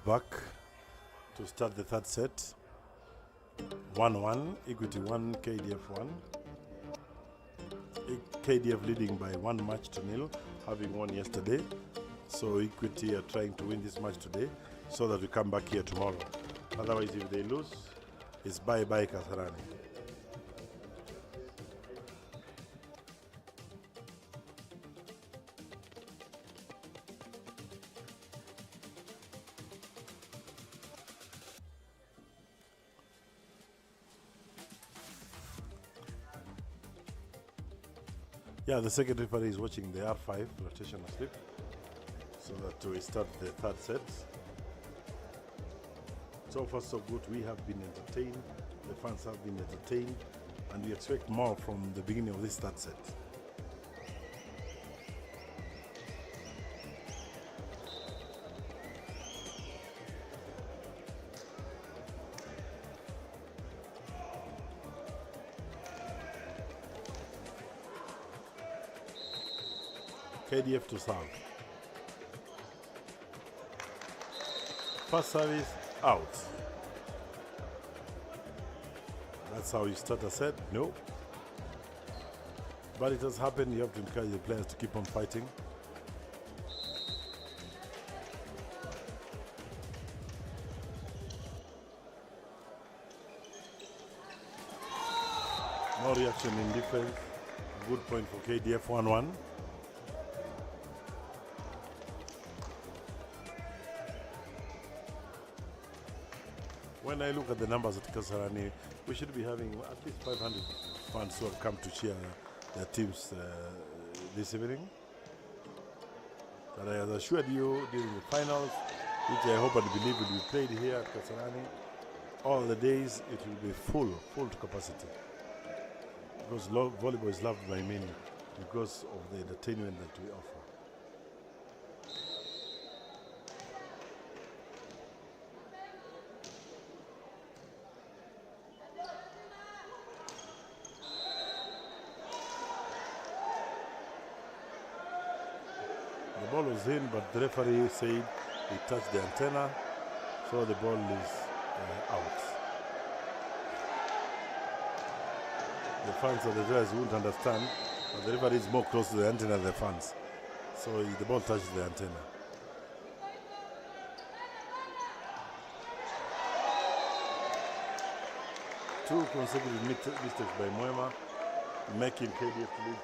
back to start the third set. 1-1, Equity 1, KDF 1. KDF leading by 1-0, having won yesterday. So Equity are trying to win this match today so that we come back here tomorrow. Otherwise, if they lose, it's bye-bye Kasarani. Yeah, the second referee is watching the R5 rotational slip so that we start the third set. So far so good, we have been entertained, the fans have been entertained, and we expect more from the beginning of this third set. KDF to serve. First service out. That's how you start a set? No. But it has happened, you have to encourage the players to keep on fighting. No reaction in defense. Good point for KDF 1-1. When I look at the numbers at Kasarani, we should be having at least 500 fans who have come to cheer their teams this evening. But I have assured you during the finals, which I hope and believe will be played here at Kasarani, all the days it will be full to capacity. Because volleyball is loved by many because of the entertainment that we offer. The ball was in, but the referee said he touched the antenna, so the ball is out. The fans of the judges won't understand, but the referee is more close to the antenna than the fans. So the ball touched the antenna. Two consecutive mistakes by Moema, making KDF lead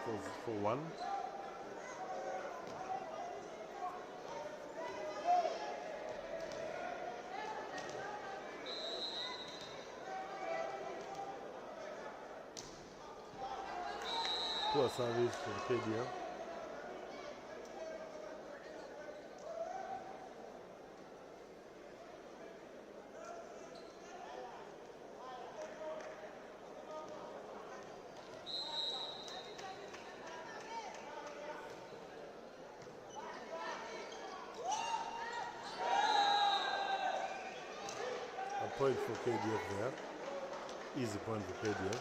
for 1. Poor service for KDF. A point for KDF there. Easy point for KDF.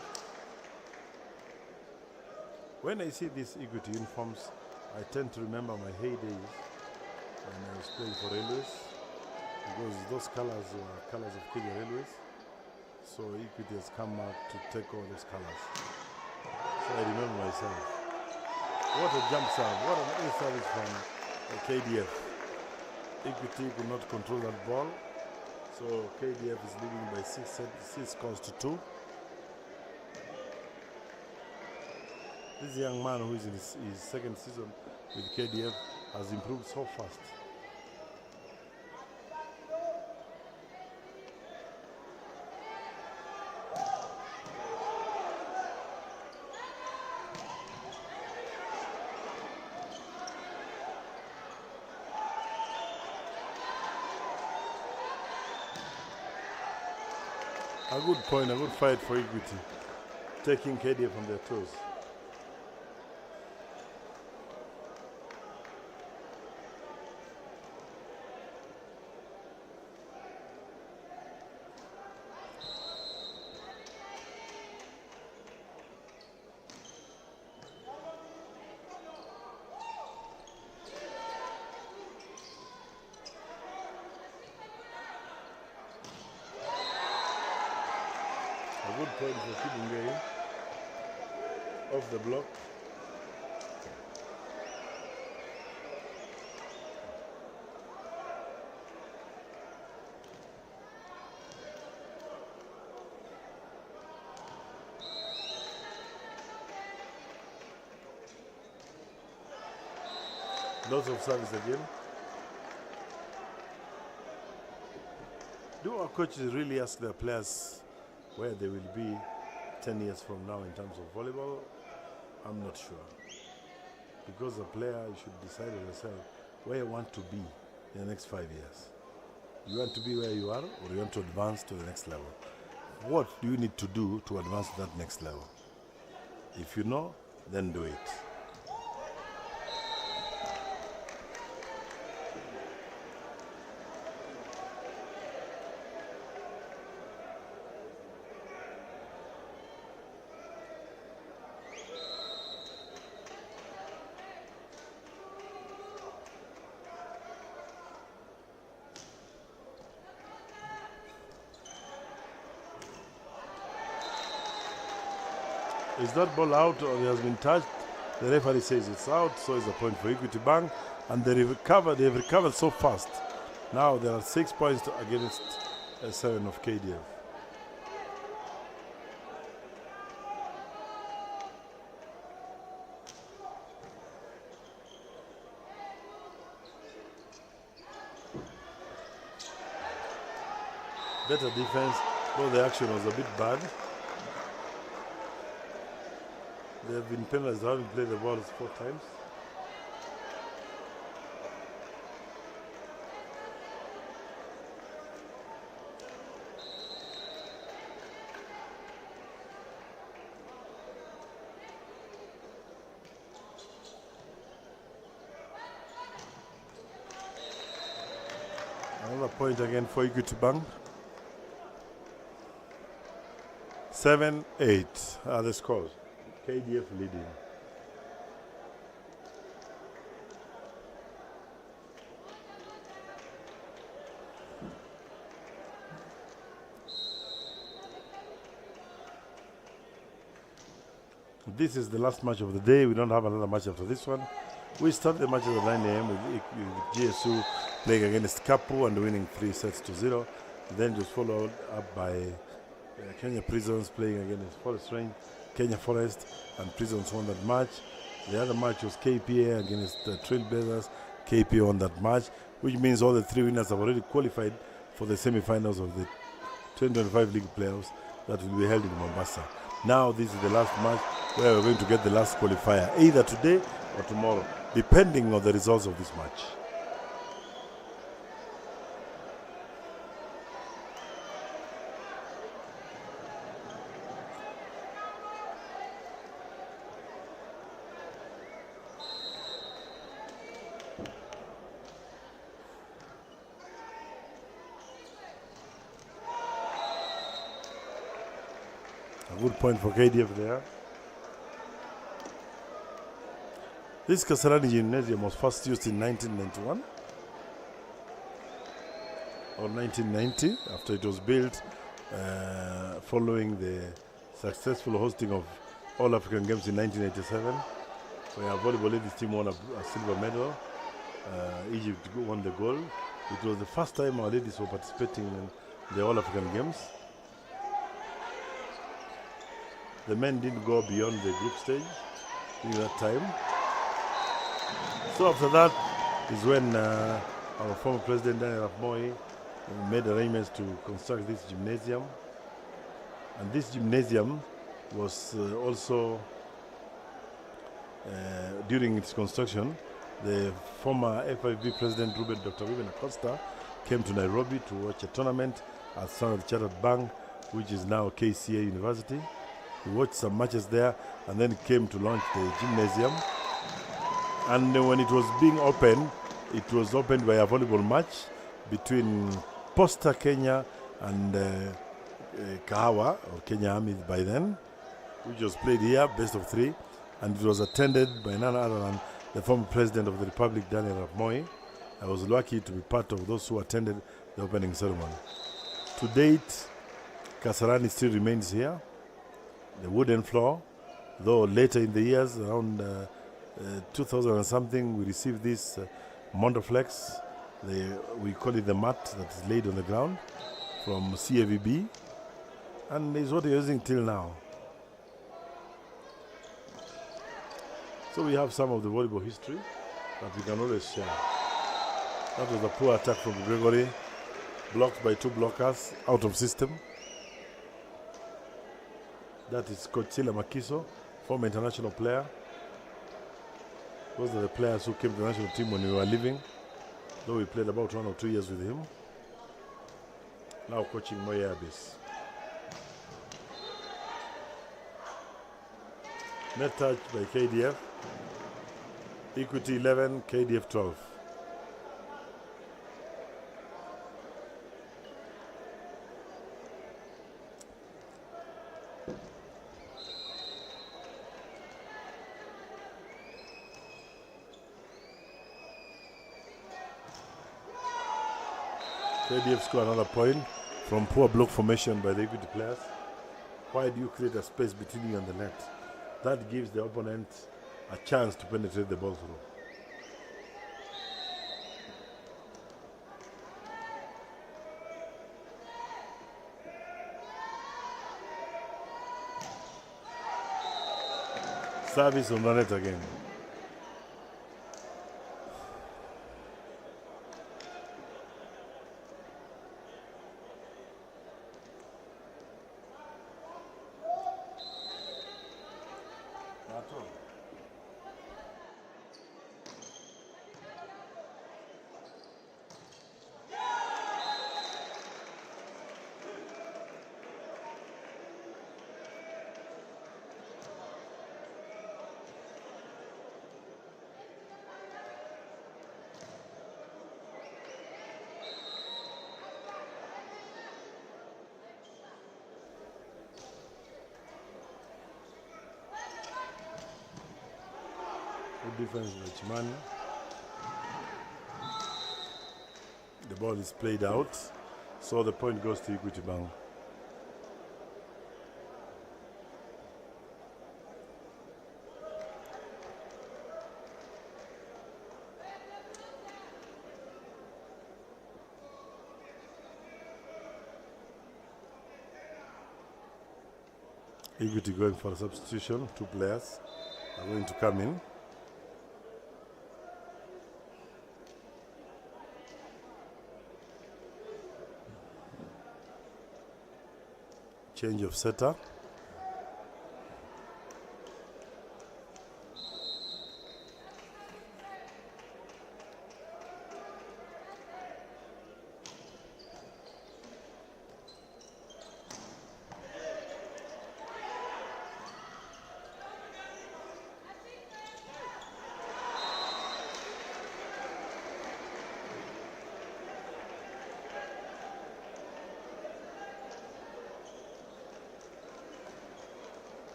When I see these Equity uniforms, I tend to remember my heydays when I was playing for Railways, because those colors were colors of Kenya Railways. So Equity has come out to take all those colors. So I remember myself. What a jump serve, what an ace service from KDF. Equity could not control that ball. So KDF is leading by 6 scores to 2. This young man who is in his second season with KDF has improved so fast. A good point, a good fight for Equity, taking KDF on their toes. good point for Kibungei. Off the block. Lots of service again. Do our coaches really ask their players where they will be 10 years from now in terms of volleyball? I'm not sure. Because a player, you should decide yourself where you want to be in the next 5 years. You want to be where you are, or you want to advance to the next level? What do you need to do to advance to that next level? If you know, then do it. Is that ball out or it has been touched? The referee says it's out, so it's a point for Equity Bank. And they've recovered so fast. Now there are 6 points against 7 of KDF. Better defense, though the action was a bit bad. They have been penalized, having played the balls 4 times. Another point again for Equity Bank. 7-8 are the scores. KDF leading. This is the last match of the day. We don't have another match after this one. We start the matches at 9 a.m. with GSU playing against Kapu and winning 3-0. Then just followed up by Kenya Prisons playing against Forest Range. Kenya Forest and Prisons won that match. The other match was KPA against Trailblazers. KPA won that match, which means all the 3 winners have already qualified for the semi-finals of the 2025 League Playoffs that will be held in Mombasa. Now this is the last match where we're going to get the last qualifier, either today or tomorrow, depending on the results of this match. A good point for KDF there. This Kasarani Gymnasium was first used in 1991 or 1990 after it was built following the successful hosting of All African Games in 1987, where our volleyball ladies team won a silver medal. Egypt won the gold. It was the first time our ladies were participating in the All African Games. The men didn't go beyond the group stage during that time. So after that is when our former president Daniel Arap Moi made arrangements to construct this gymnasium. And this gymnasium was also, during its construction, the former FIB president Dr. Ruben Acosta came to Nairobi to watch a tournament at Standard Chartered Bank, which is now KCA University. He watched some matches there and then came to launch the gymnasium. And when it was being opened, it was opened by a volleyball match between Posta Kenya and Kahawa, or Kenya Army by then, which was played here, best of 3. And it was attended by none other than the former president of the Republic, Daniel Arap Moi. I was lucky to be part of those who attended the opening ceremony. To date, Kasarani still remains here. the wooden floor, though later in the years, around 2000 and something, we received this Montoflex. We call it the mat that is laid on the ground from CAVB, and is what we're using till now. So we have some of the volleyball history that we can always share. That was a poor attack from Gregory, blocked by two blockers, out of system. That is Coach Sila Makiso, former international player. Those are the players who came to the national team when we were leaving, though we played about 1 or 2 years with him. Now coaching Moya Abyss. Net touch by KDF. Equity 11, KDF 12. KDF score another point from poor block formation by the Equity players. Why do you create a space between you and the net? That gives the opponent a chance to penetrate the ball through. Service on the net again. Good defense by Chimani. The ball is played out, so the point goes to Equity Bank. Equity going for a substitution. 2 players are going to come in. Change of setter.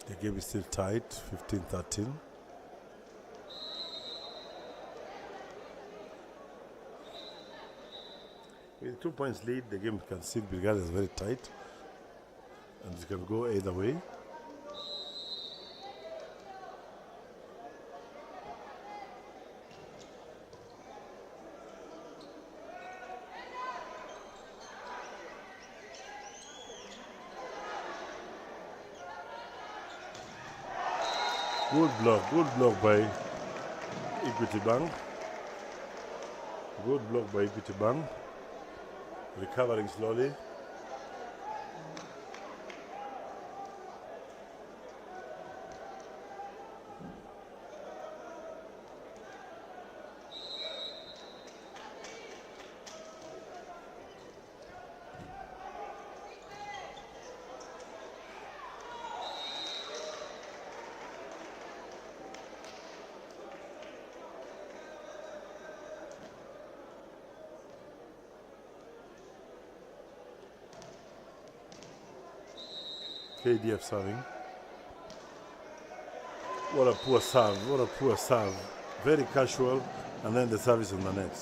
The game is still tight, 15-13. With 2 points lead, the game can still be regarded as very tight, and it can go either way. Good block by Equity Bank. Good block by Equity Bank. Recovering slowly. KDF serving. What a poor serve, what a poor serve. Very casual, and then the service on the net.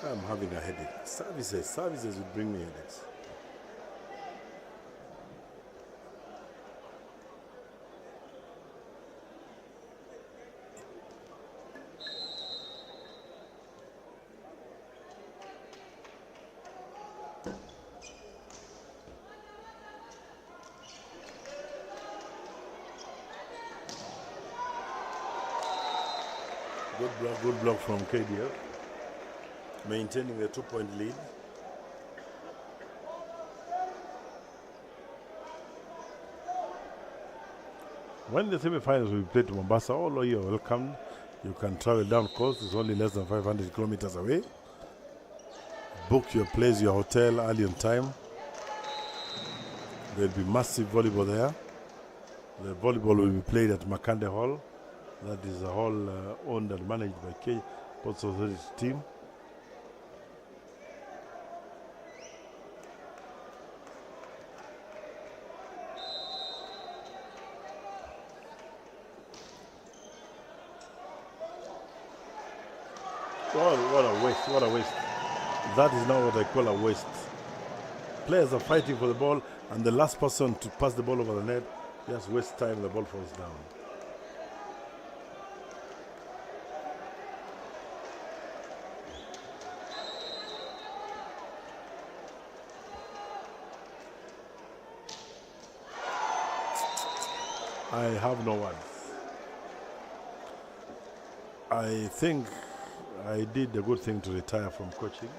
I'm having a headache. Services would bring me headaches. Good block from KDF. Maintaining the 2-point lead. When the semi-finals will be played to Mombasa, all of you are welcome. You can travel down coast. It's only less than 500 kilometers away. Book your place, your hotel early on time. There will be massive volleyball there. The volleyball will be played at Makande Hall. That is a hall owned and managed by Ports Authority's team. What a waste, what a waste. That is not what I call a waste. Players are fighting for the ball, and the last person to pass the ball over the net just wastes time, the ball falls down. I have no words. I think I did a good thing to retire from coaching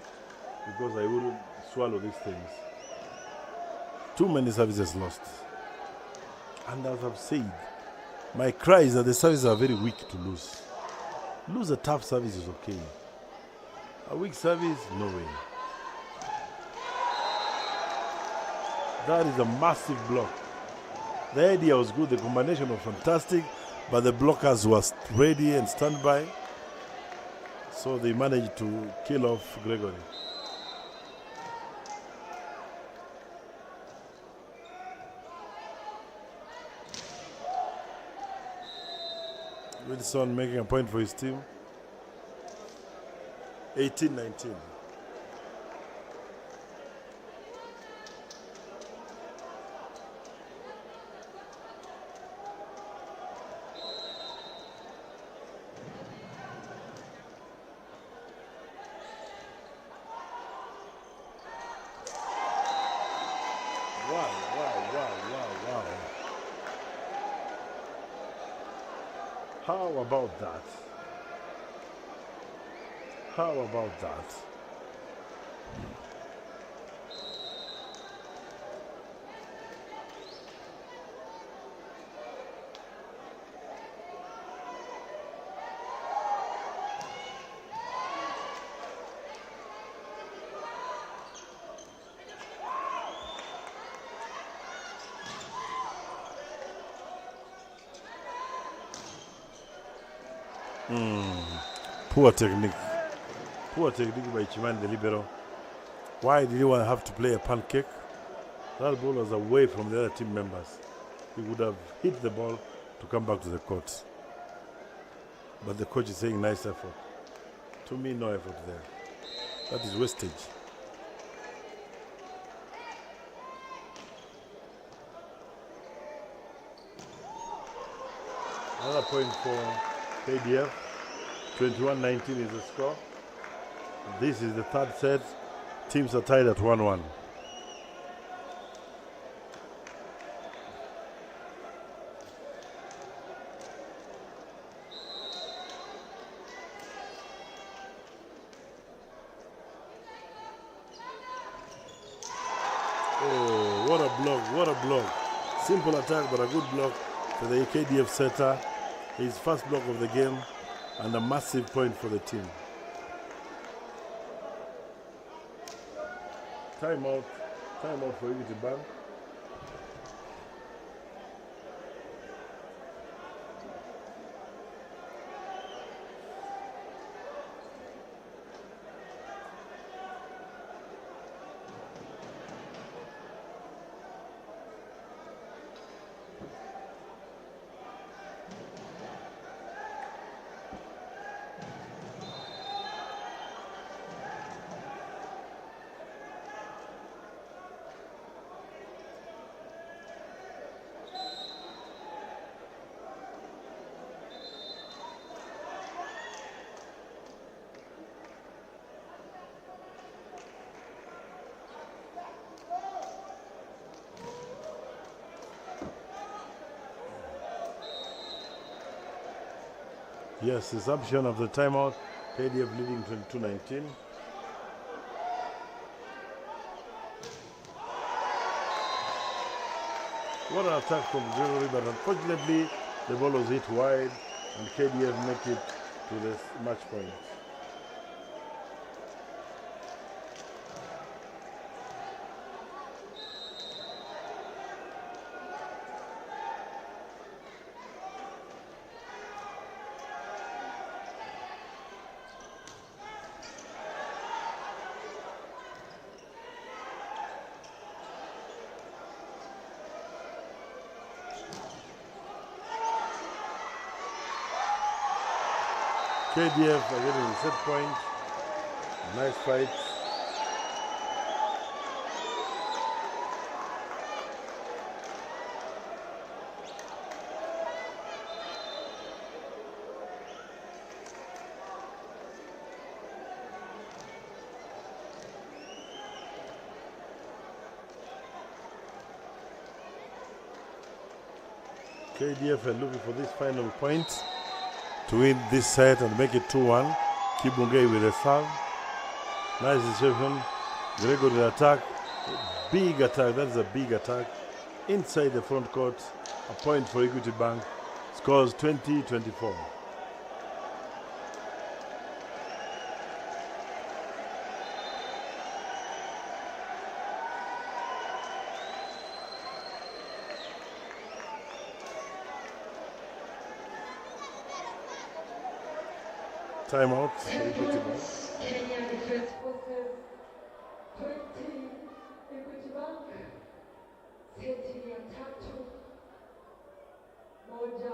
because I wouldn't swallow these things. Too many services lost. And as I've said, my cry is that the services are very weak to lose. Lose a tough service is okay. A weak service, no way. That is a massive block. The idea was good, the combination was fantastic, but the blockers were ready and standby. So they managed to kill off Gregory. Wilson making a point for his team. 18-19. Wow. How about that? How about that? Poor technique. Poor technique by Chiman the libero. Why did he have to play a pancake? That ball was away from the other team members. He would have hit the ball to come back to the court. But the coach is saying nice effort. To me, no effort there. That is wastage. Another point for KDF. 21-19 is the score. This is the third set. Teams are tied at 1-1. Oh, what a block, what a block. Simple attack, but a good block for the KDF setter. His first block of the game. And a massive point for the team. Timeout for Equity Bank. Yes, resumption of the timeout. KDF leading 22-19. What an attack from Gregory, but unfortunately the ball was hit wide and KDF make it to the match point. KDF are getting the set point. Nice fight. KDF are looking for this final point to win this set and make it 2-1. Kibungei with a serve. Nice reception. Gregory attack. Big attack. That's a big attack. Inside the front court. A point for Equity Bank. Scores 20-24. Timeout. Kenya defense versus 20 Equity Bank. Seti ya tatu. Moja.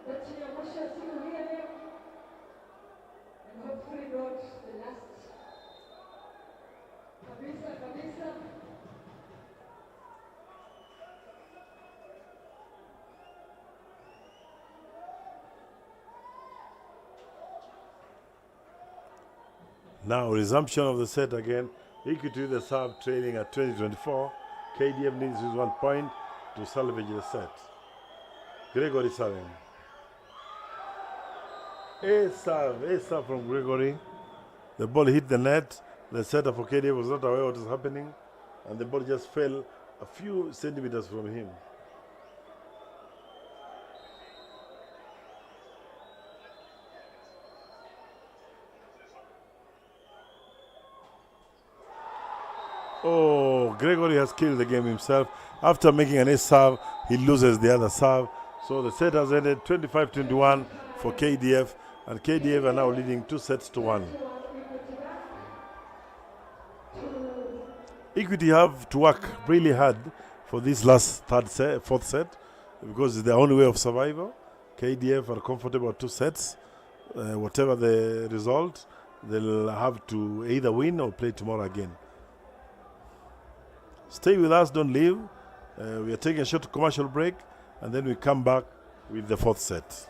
Mechi ya mwisho ya siku hii ya leo. And hopefully not the last. Kabisa. Now resumption of the set again. Equity the serve trailing at 20-24. KDF needs to use 1 point to salvage the set. Gregory serving. A serve from Gregory. The ball hit the net. The setter for KDF was not aware what was happening, and the ball just fell a few centimeters from him. Oh, Gregory has killed the game himself. After making an ace serve, he loses the other serve. So the set has ended 25-21 for KDF, and KDF are now leading 2-1. Equity have to work really hard for this last fourth set, because it's the only way of survival. KDF are comfortable at 2 sets. Whatever the result, they'll have to either win or play tomorrow again. Stay with us, don't leave. We are taking a short commercial break, and then we come back with the 4th set.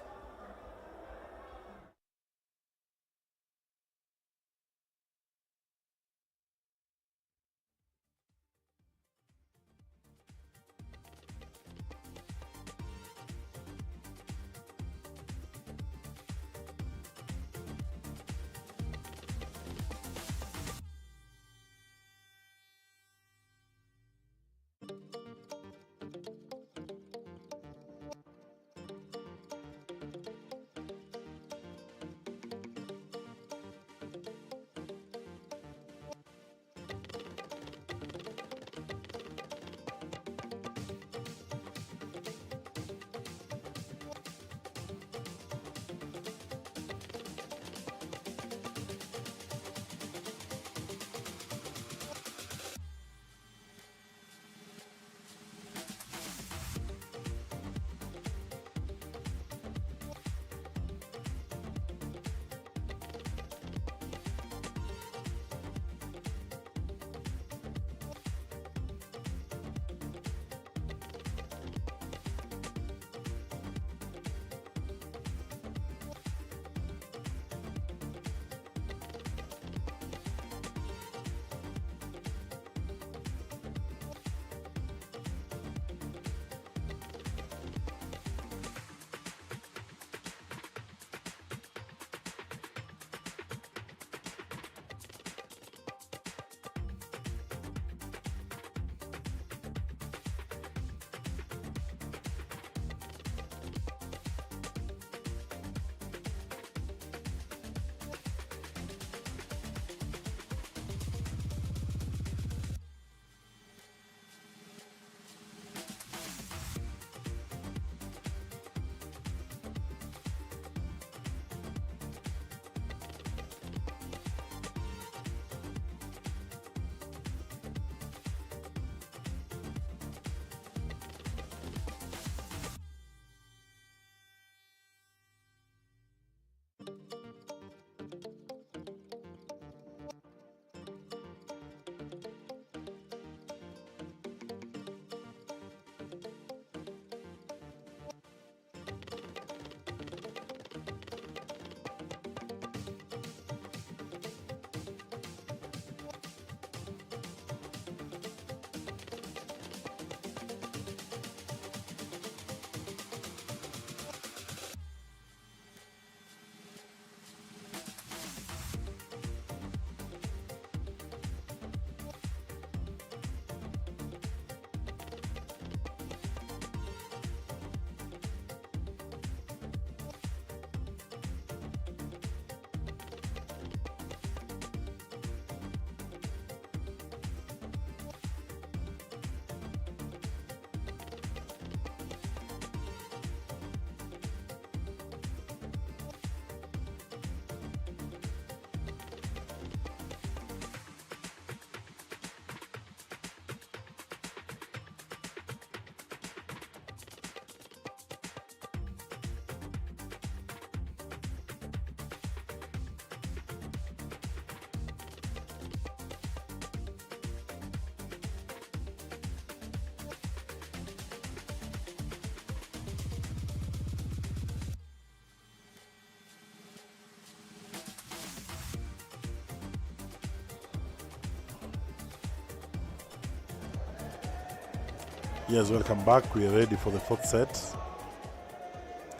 Yes, welcome back. We are ready for the fourth set.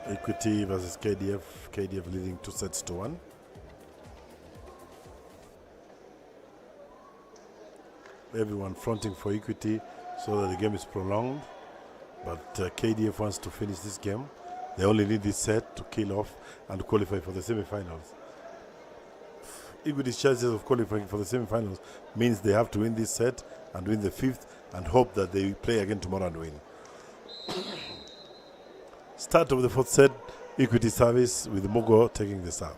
Equity versus KDF. KDF leading 2-1. Everyone fronting for Equity so that the game is prolonged. But KDF wants to finish this game. They only need this set to kill off and qualify for the semi-finals. Equity's chances of qualifying for the semi-finals means they have to win this set and win the fifth and hope that they play again tomorrow and win. Start of the fourth set, Equity service with Mugo taking the serve.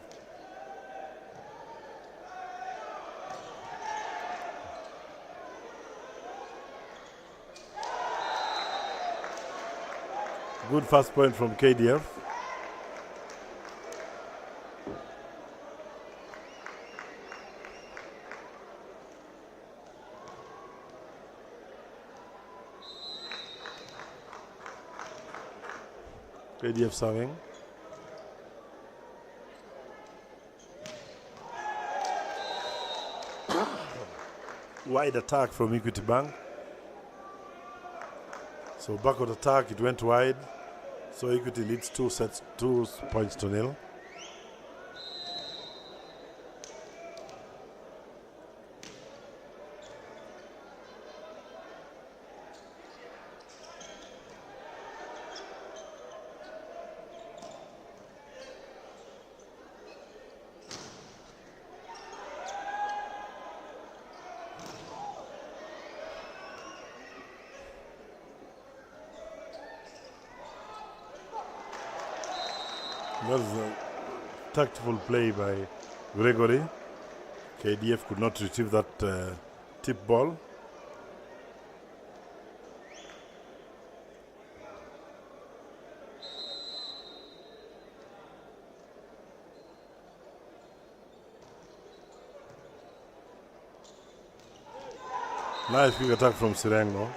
Good first point from KDF. KDF serving. Wide attack from Equity Bank. So backward attack, it went wide. So Equity leads 2 points to nil. That was a tactful play by Gregory. KDF could not retrieve that tip ball. Nice quick attack from Sirengo.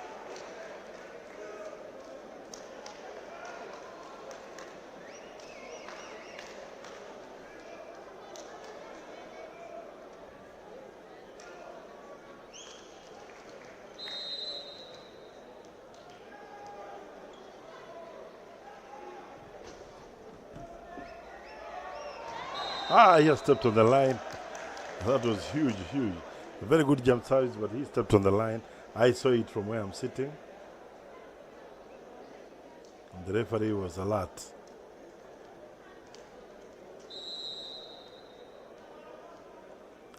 He has stepped on the line. That was huge, huge. A very good jump service, but he stepped on the line. I saw it from where I'm sitting. And the referee was alert.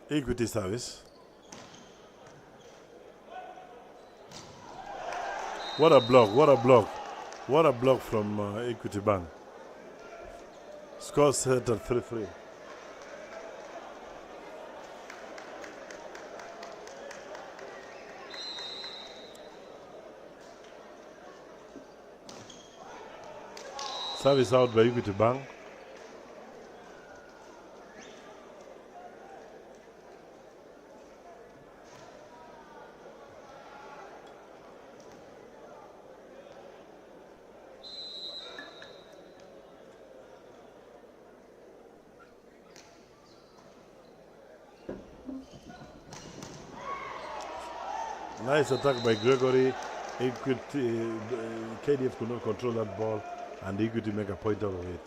Equity service. What a block, what a block. What a block from Equity Bank. Score set at 3-3. Service out by Equity Bank. Nice attack by Gregory. Equity, KDF could not control that ball, and Equity make a point out of it.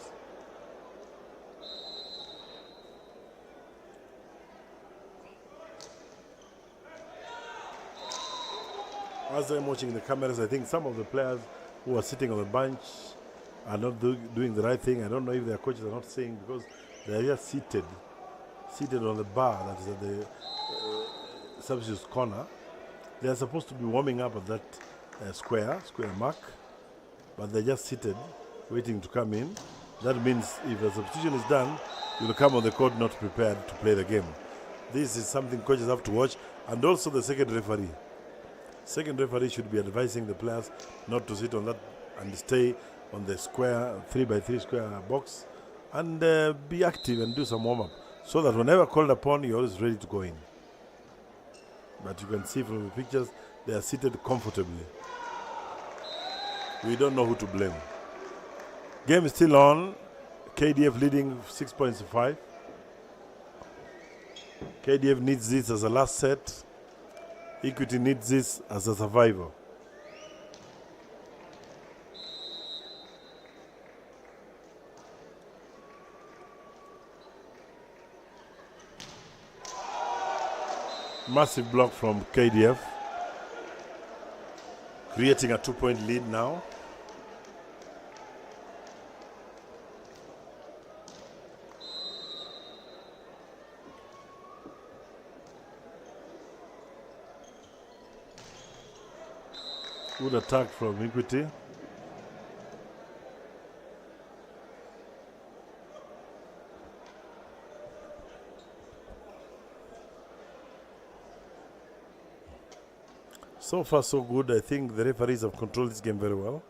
As I'm watching the cameras, I think some of the players who are sitting on the bench are not doing the right thing. I don't know if their coaches are not saying, because they are just seated on the bar that is at the substitute corner. They are supposed to be warming up at that square mark, but they're just seated, waiting to come in. That means if a substitution is done, you'll come on the court not prepared to play the game. This is something coaches have to watch, and also the second referee. Second referee should be advising the players not to sit on that and stay on the square, 3x3 square box, and be active and do some warm-up, so that whenever called upon, you're always ready to go in. But you can see from the pictures, they are seated comfortably. We don't know who to blame. Game is still on. KDF leading 6 points to 5. KDF needs this as a last set. Equity needs this as a survival. Massive block from KDF, creating a 2-point lead now. Good attack from Equity. So far so good. I think the referees have controlled this game very well.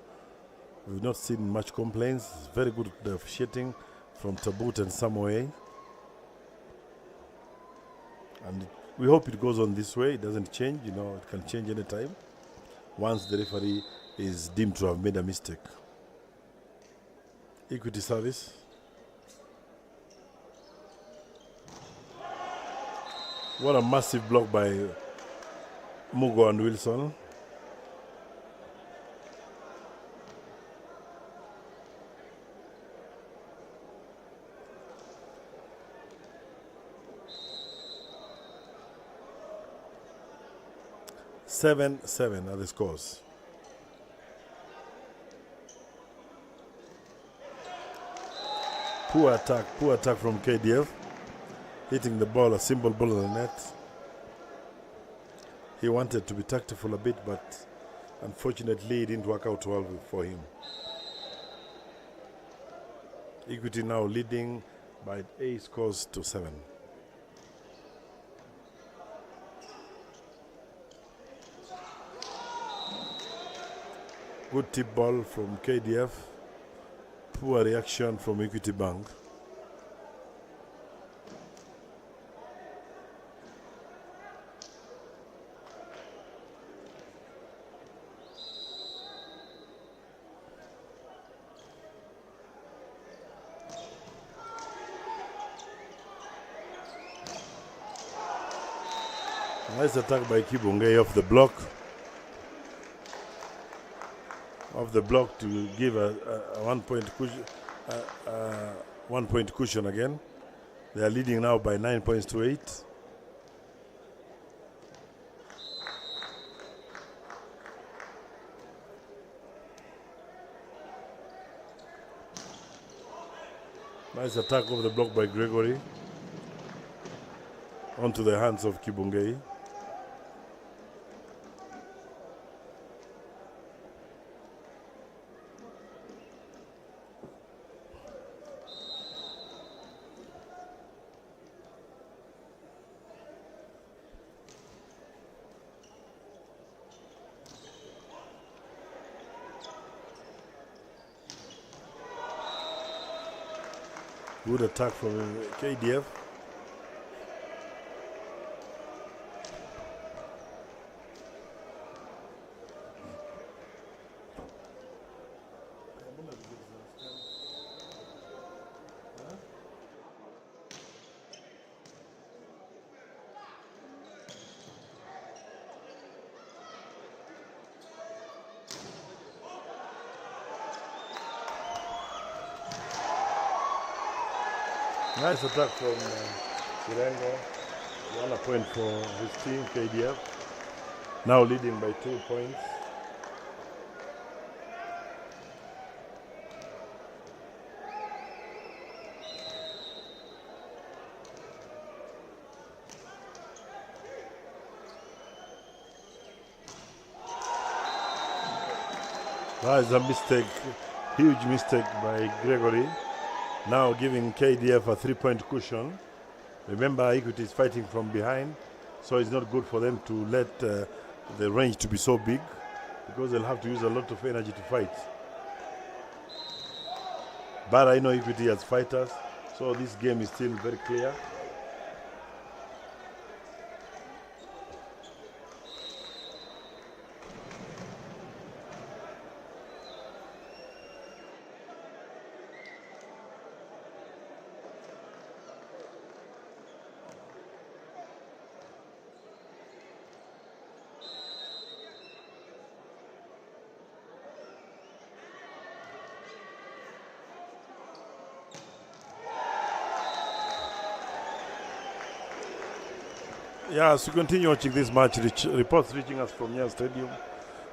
We've not seen much complaints. Very good officiating from Tabut and Samoei. And we hope it goes on this way. It doesn't change. You know, it can change anytime once the referee is deemed to have made a mistake. Equity service. What a massive block by Mugo and Wilson. Seven are the scores. Poor attack from KDF. Hitting the ball, a simple ball on the net. He wanted to be tactful a bit, but unfortunately it didn't work out well for him. Equity now leading by 8 scores to 7. Good tip ball from KDF. Poor reaction from Equity Bank. Nice attack by Kibonge off the block. Off the block to give a 1-point cushion, 1-point cushion again. They are leading now by 9 points to 8. Nice attack off the block by Gregory. Onto the hands of Kibungei. Good attack from KDF. Nice attack from Sirengo. 1 point for his team, KDF. Now leading by 2 points. That is a mistake, huge mistake by Gregory. Now giving KDF a 3-point cushion. Remember, Equity is fighting from behind, so it's not good for them to let the range to be so big, because they'll have to use a lot of energy to fight. But I know Equity has fighters, so this game is still very clear. Yeah, as we continue watching this match, reports reaching us from Nyayo Stadium.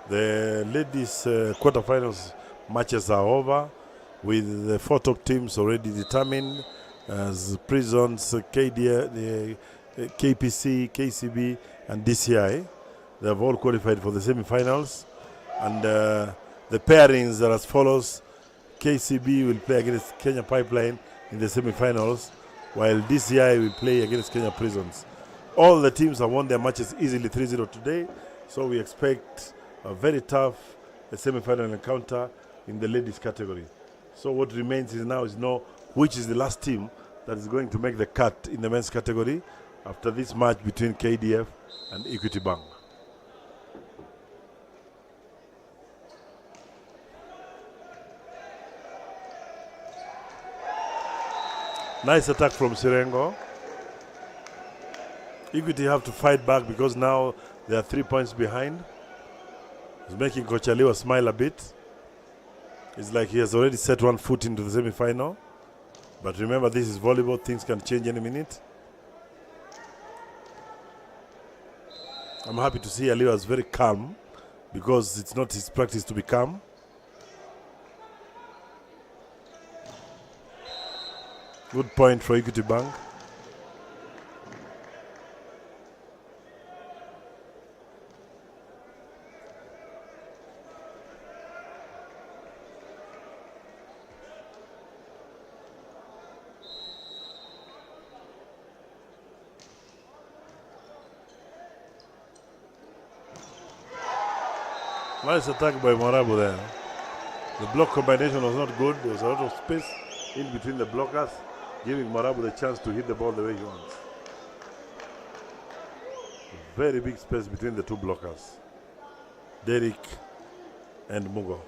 The ladies quarterfinals matches are over, with the 4 top teams already determined as Prisons, KPC, KCB, and DCI. They have all qualified for the semi-finals, and the pairings are as follows. KCB will play against Kenya Pipeline in the semi-finals, while DCI will play against Kenya Prisons. All the teams have won their matches easily 3-0 today, so we expect a very tough semi-final encounter in the ladies category. So what remains is now is know which is the last team that is going to make the cut in the men's category after this match between KDF and Equity Bank. Nice attack from Sirengo. Equity have to fight back because now they are 3 points behind. It's making Coach Aliwa smile a bit. It's like he has already set one foot into the semi-final. But remember, this is volleyball. Things can change any minute. I'm happy to see Aliwa is very calm because it's not his practice to be calm. Good point for Equity Bank. Nice attack by Morabu there. The block combination was not good. There was a lot of space in between the blockers, giving Morabu the chance to hit the ball the way he wants. Very big space between the 2 blockers, Derek and Mugo.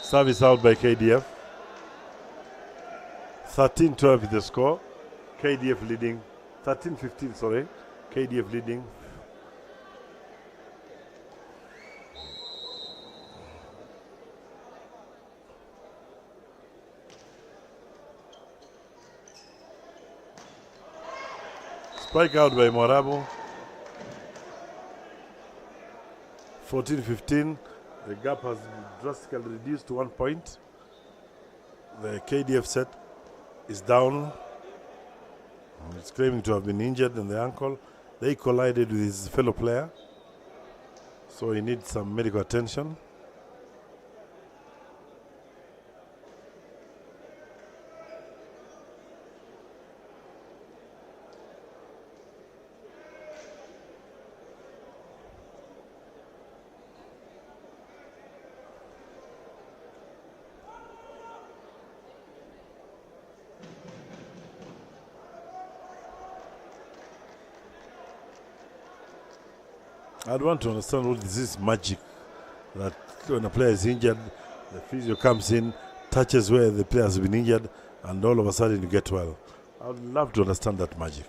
Service out by KDF. 13-12 is the score. KDF leading. 13-15, sorry. KDF leading. Spike out by Morabu. 14-15. The gap has drastically reduced to 1 point. The KDF set is down. He's claiming to have been injured in the ankle. They collided with his fellow player, so he needs some medical attention. I'd want to understand what this is magic, that when a player is injured, the physio comes in, touches where the player has been injured, and all of a sudden you get well. I would love to understand that magic.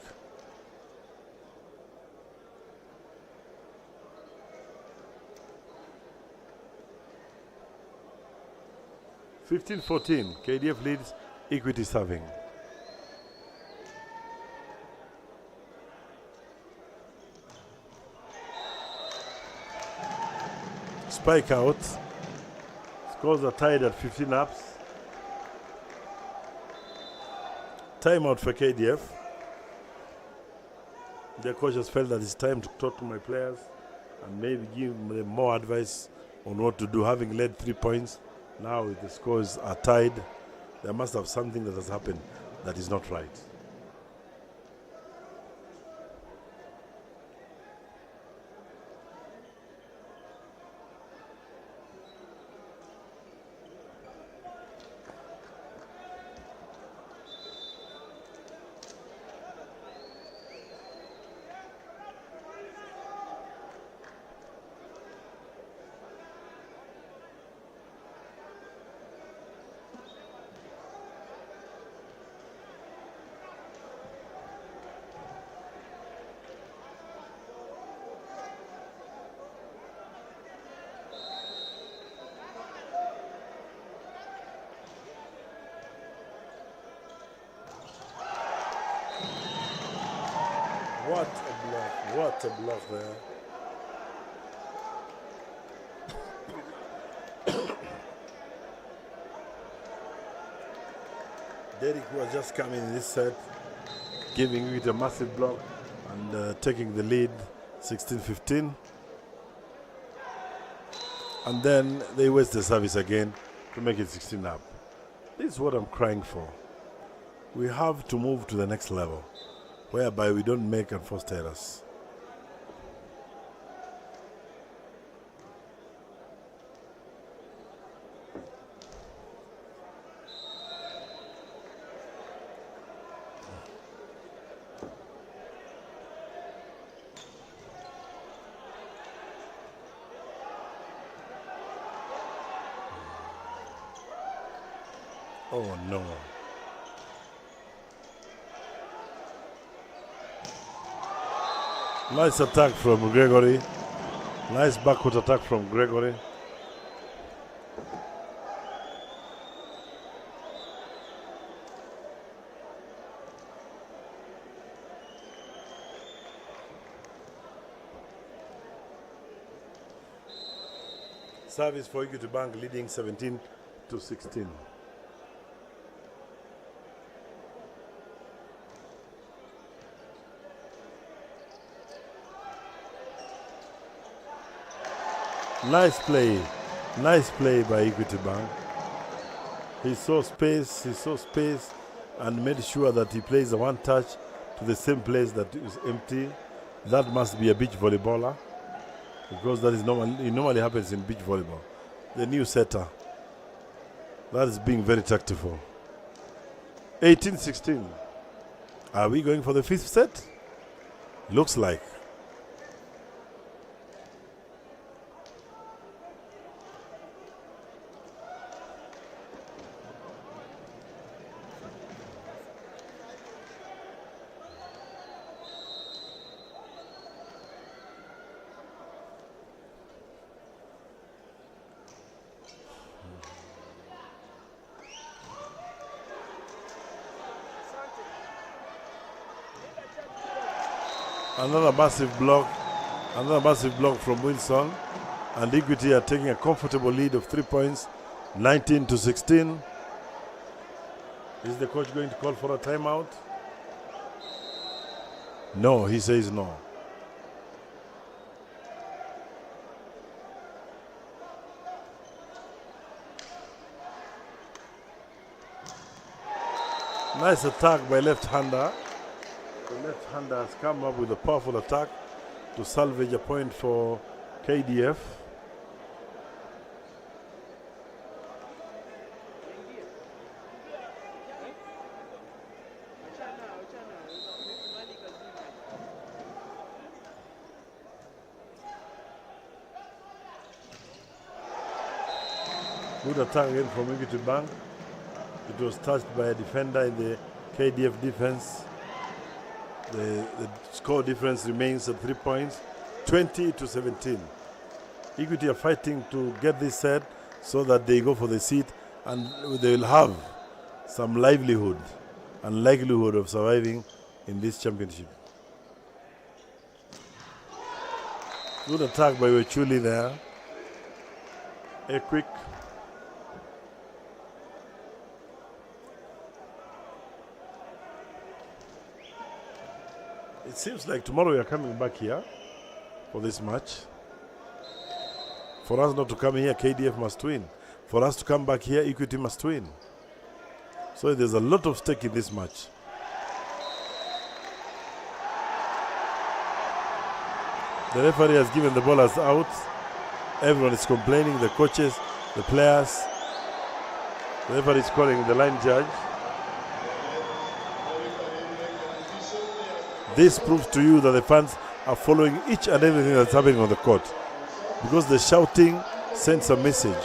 (15-14), KDF leads, Equity serving. Spike out. Scores are tied at 15 ups. Timeout for KDF. The coach has felt that it's time to talk to my players and maybe give them more advice on what to do. Having led 3 points, now the scores are tied. There must have something that has happened that is not right. What a block. What a block there. Derek was just coming in this set, giving it a massive block and taking the lead 16-15. And then they waste the service again to make it 16 up. This is what I'm crying for. We have to move to the next level, whereby we don't make enforced errors. Oh no. Nice attack from Gregory. Nice backward attack from Gregory. Service for Equity Bank leading 17-16. Nice play by Equity Bank. He saw space and made sure that he plays a one touch to the same place that is empty. That must be a beach volleyballer, because that is it normally happens in beach volleyball. The new setter. That is being very tactful. 18-16. Are we going for the fifth set? Looks like. Another massive block from Wilson, and Equity are taking a comfortable lead of 3 points, 19-16. Is the coach going to call for a timeout? No, he says no. Nice attack by left-hander. The left-hander has come up with a powerful attack to salvage a point for KDF. Good attack again from Equity Bank. It was touched by a defender in the KDF defense. The score difference remains at 3 points, 20-17. Equity are fighting to get this set so that they go for the seat and they will have some livelihood and likelihood of surviving in this championship. Good attack by Wechuli there. A quick. It seems like tomorrow we are coming back here for this match. For us not to come here, KDF must win. For us to come back here, Equity must win. So there's a lot of stake in this match. The referee has given the ball as out. Everyone is complaining, the coaches, the players. The referee is calling the line judge. This proves to you that the fans are following each and everything that's happening on the court, because the shouting sends a message.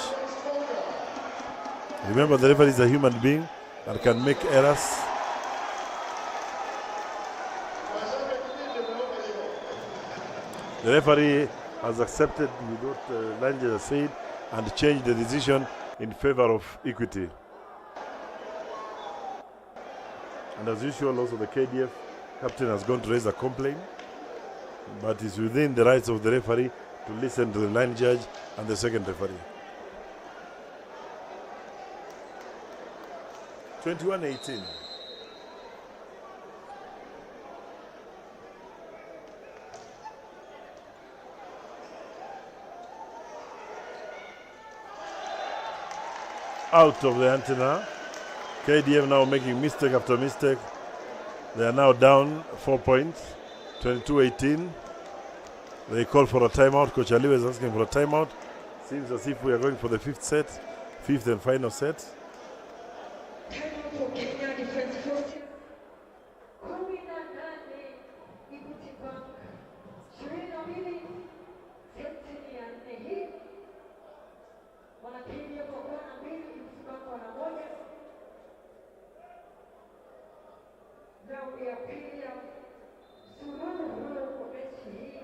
Remember, the referee is a human being and can make errors. The referee has accepted what line judge has said and changed the decision in favor of Equity. And as usual, also the KDF captain has gone to raise a complaint but it's within the rights of the referee to listen to the line judge and the second referee. 21-18. Out of the antenna. KDF now making mistake after mistake. They are now down 4 points. 22-18. They call for a timeout. Coach Ali is asking for a timeout. Seems as if we are going for the fifth and final set. Timeout for Kenya Defense Forces. 18 Equity Bank. 22 seti ni ya 4 hii. Wana KDF kwa 2, Equity Bank wana 1. Raundi ya pili ya suluhu kwa mechi hii.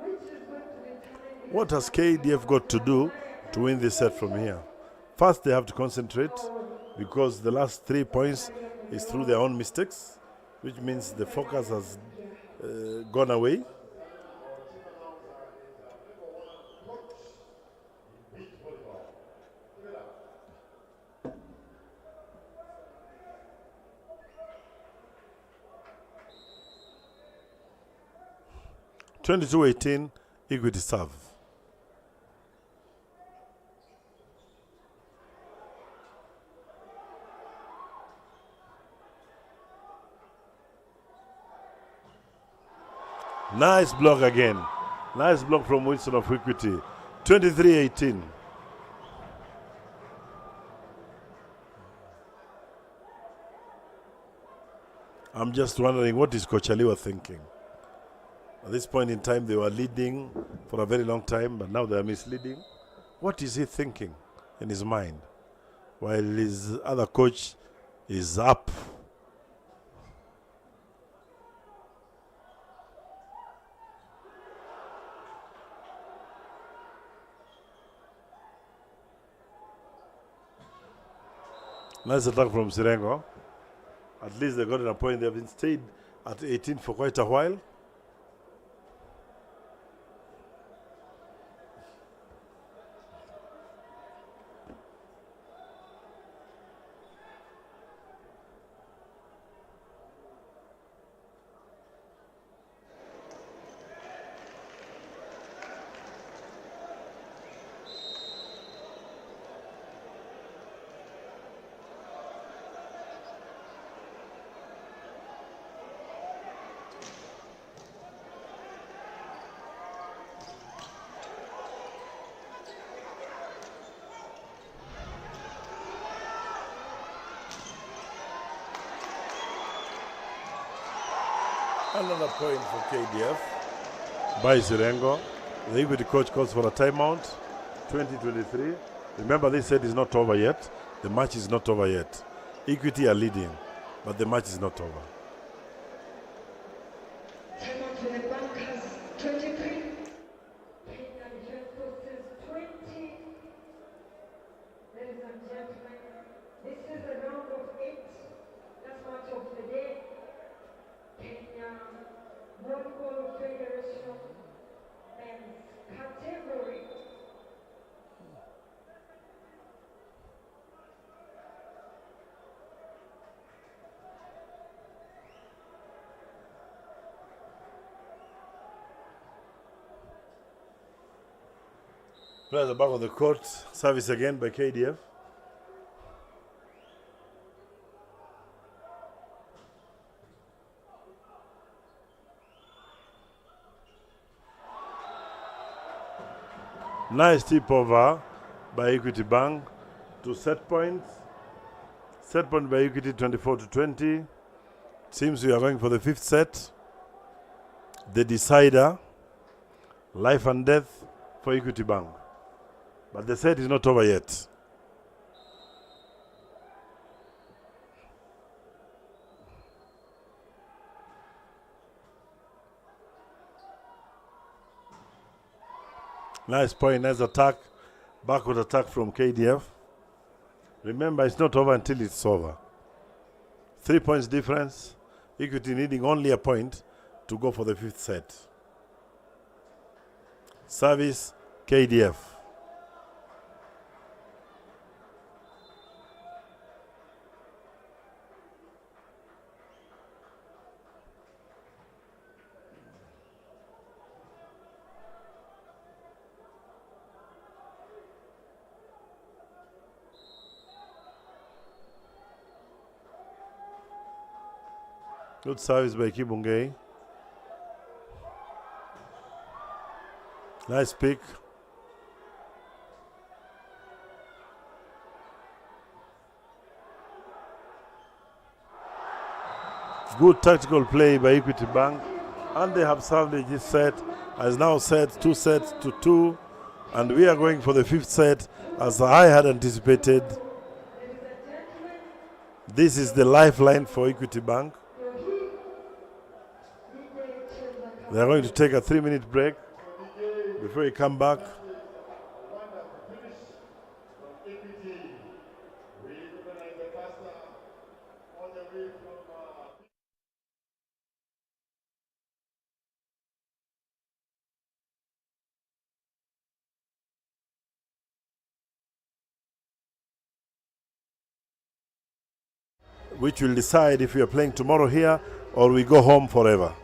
Which is going to determine What has KDF got to do to win this set from here? First, they have to concentrate because the last 3 points is through their own mistakes, which means the focus has gone away. (22-18) Equity serve. Nice block again. Nice block from Wilson of Equity. 23-18. I'm just wondering what is Coach Aliwa thinking. At this point in time, they were leading for a very long time, but now they are misleading. What is he thinking in his mind while his other coach is up? Nice attack from Sirengo. At least they got a point. They have been stayed at 18 for quite a while. Another point for KDF by Sirengo. The Equity coach calls for a timeout. 20-23. Remember, this set is not over yet. The match is not over yet. Equity are leading, but the match is not over. timeout for the Bankers. 23. Kenya Defense Forces 20. Ladies and gentlemen, this is the round of 8. Last match of the day. Kenya Volleyball Federation men's category. Play at the back of the court. Service again by KDF. Nice tip over by Equity Bank to set points. Set point by Equity 24-20. Seems we are going for the fifth set. The decider. Life and death for Equity Bank. But the set is not over yet. Nice point, nice attack. Backward attack from KDF. Remember, it's not over until it's over. 3 points difference. Equity needing only a point to go for the fifth set. Service KDF. Good service by Kibungei. Nice pick. Good tactical play by Equity Bank. And they have salvaged this set. Has now set 2 sets to 2. And we are going for the fifth set as I had anticipated. This is the lifeline for Equity Bank. They are going to take a 3-minute break before we come back. Which will decide if we are playing tomorrow here or we go home forever.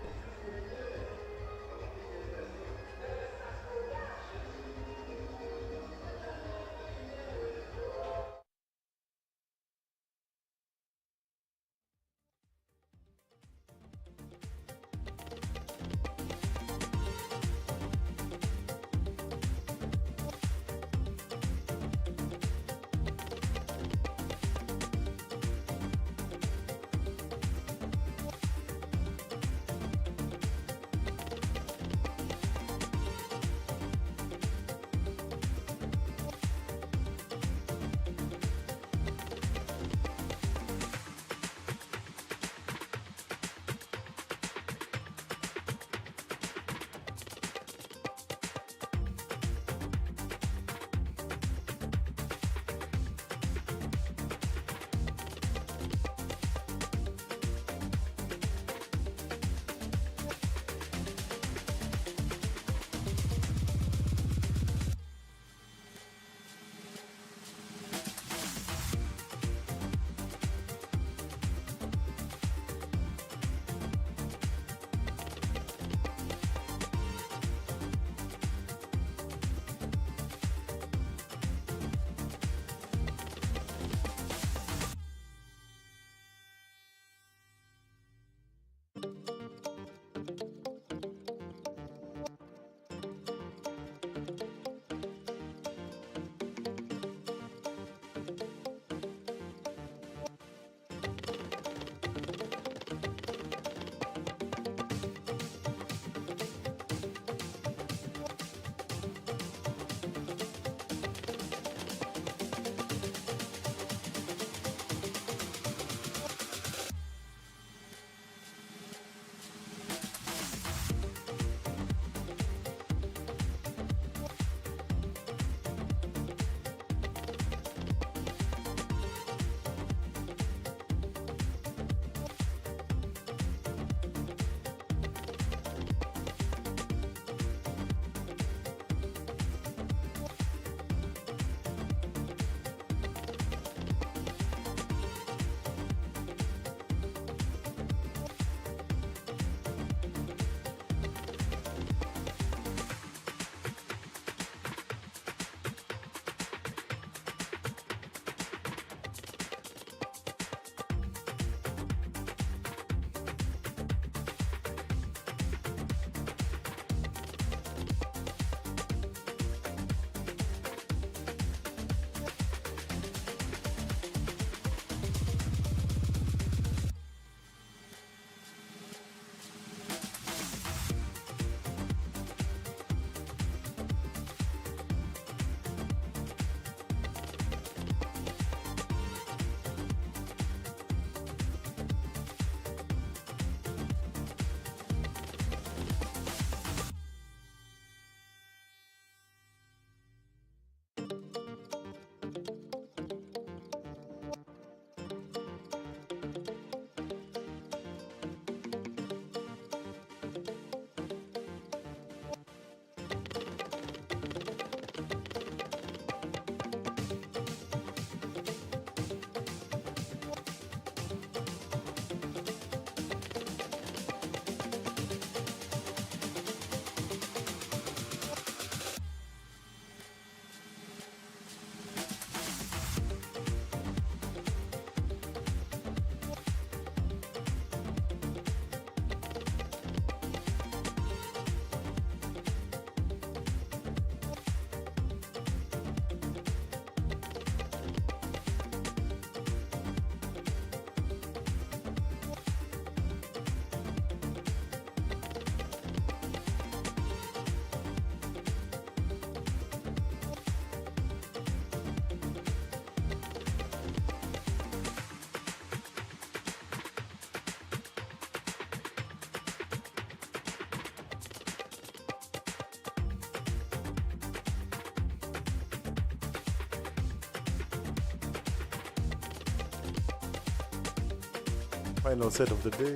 Final set of the day.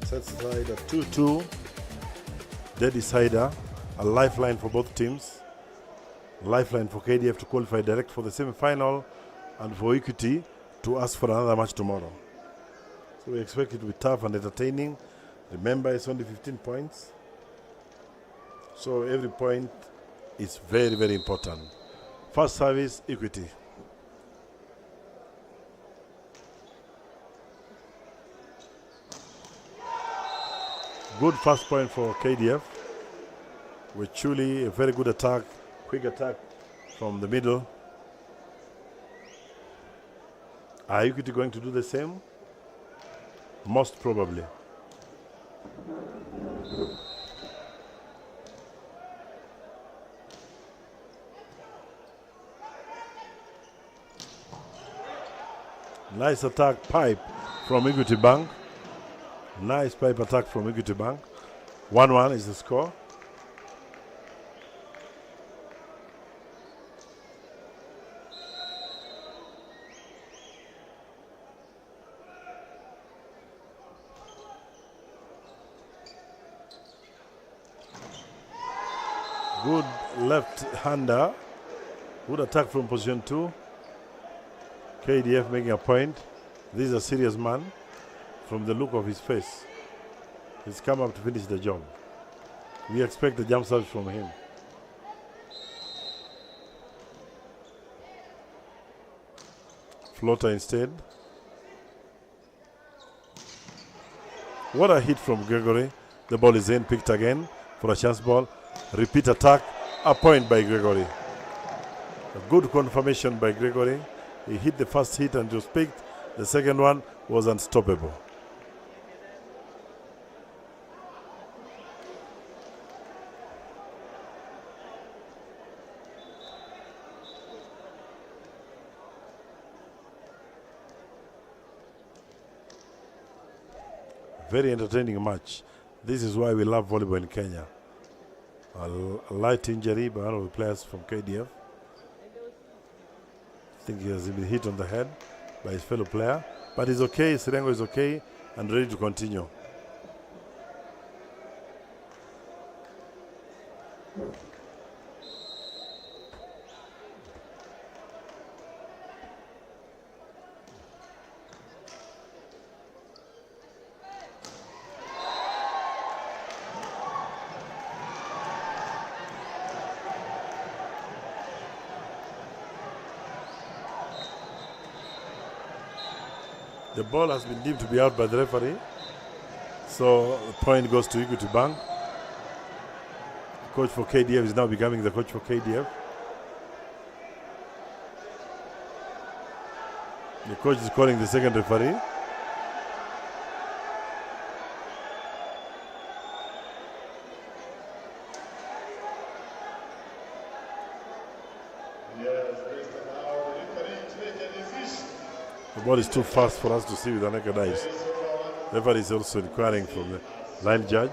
Sets aside a 2-2. Dead decider. A lifeline for both teams. Lifeline for KDF to qualify direct for the semi-final, and for Equity to ask for another match tomorrow. So we expect it to be tough and entertaining. Remember, it's only 15 points. So every point is very, very important. First service, Equity. Good first point for KDF. With Chuli, a very good attack, quick attack from the middle. Are Equity going to do the same? Most probably. Nice attack pipe from Equity Bank. Nice pipe attack from Equity Bank. 1-1 is the score. Good left-hander. Good attack from position 2. KDF making a point. This is a serious man from the look of his face. He's come up to finish the job. We expect the jump service from him. Floater instead. What a hit from Gregory. The ball is in, picked again for a chance ball. Repeat attack, a point by Gregory. A good confirmation by Gregory. He hit the first hit and was picked. The second one was unstoppable. Very entertaining match. This is why we love volleyball in Kenya. A light injury by one of the players from KDF. I think he has been hit on the head by his fellow player. But he's okay, Sirengo is okay and ready to continue. The ball has been deemed to be out by the referee. So the point goes to Equity Bank. The coach for KDF is now becoming the coach for KDF. The coach is calling the second referee. The ball is too fast for us to see with the naked eyes. The referee is also inquiring from the line judge.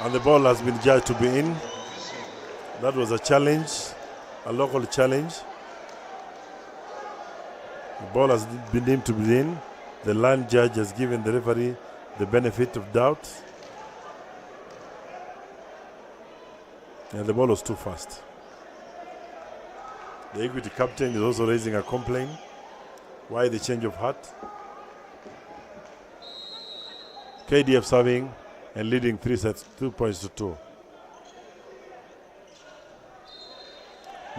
And the ball has been judged to be in. That was a challenge, a local challenge. The ball has been deemed to be in. The line judge has given the referee the benefit of doubt. And the ball was too fast. The Equity captain is also raising a complaint. Why the change of heart? KDF serving and leading 3 sets, 2 points to 2.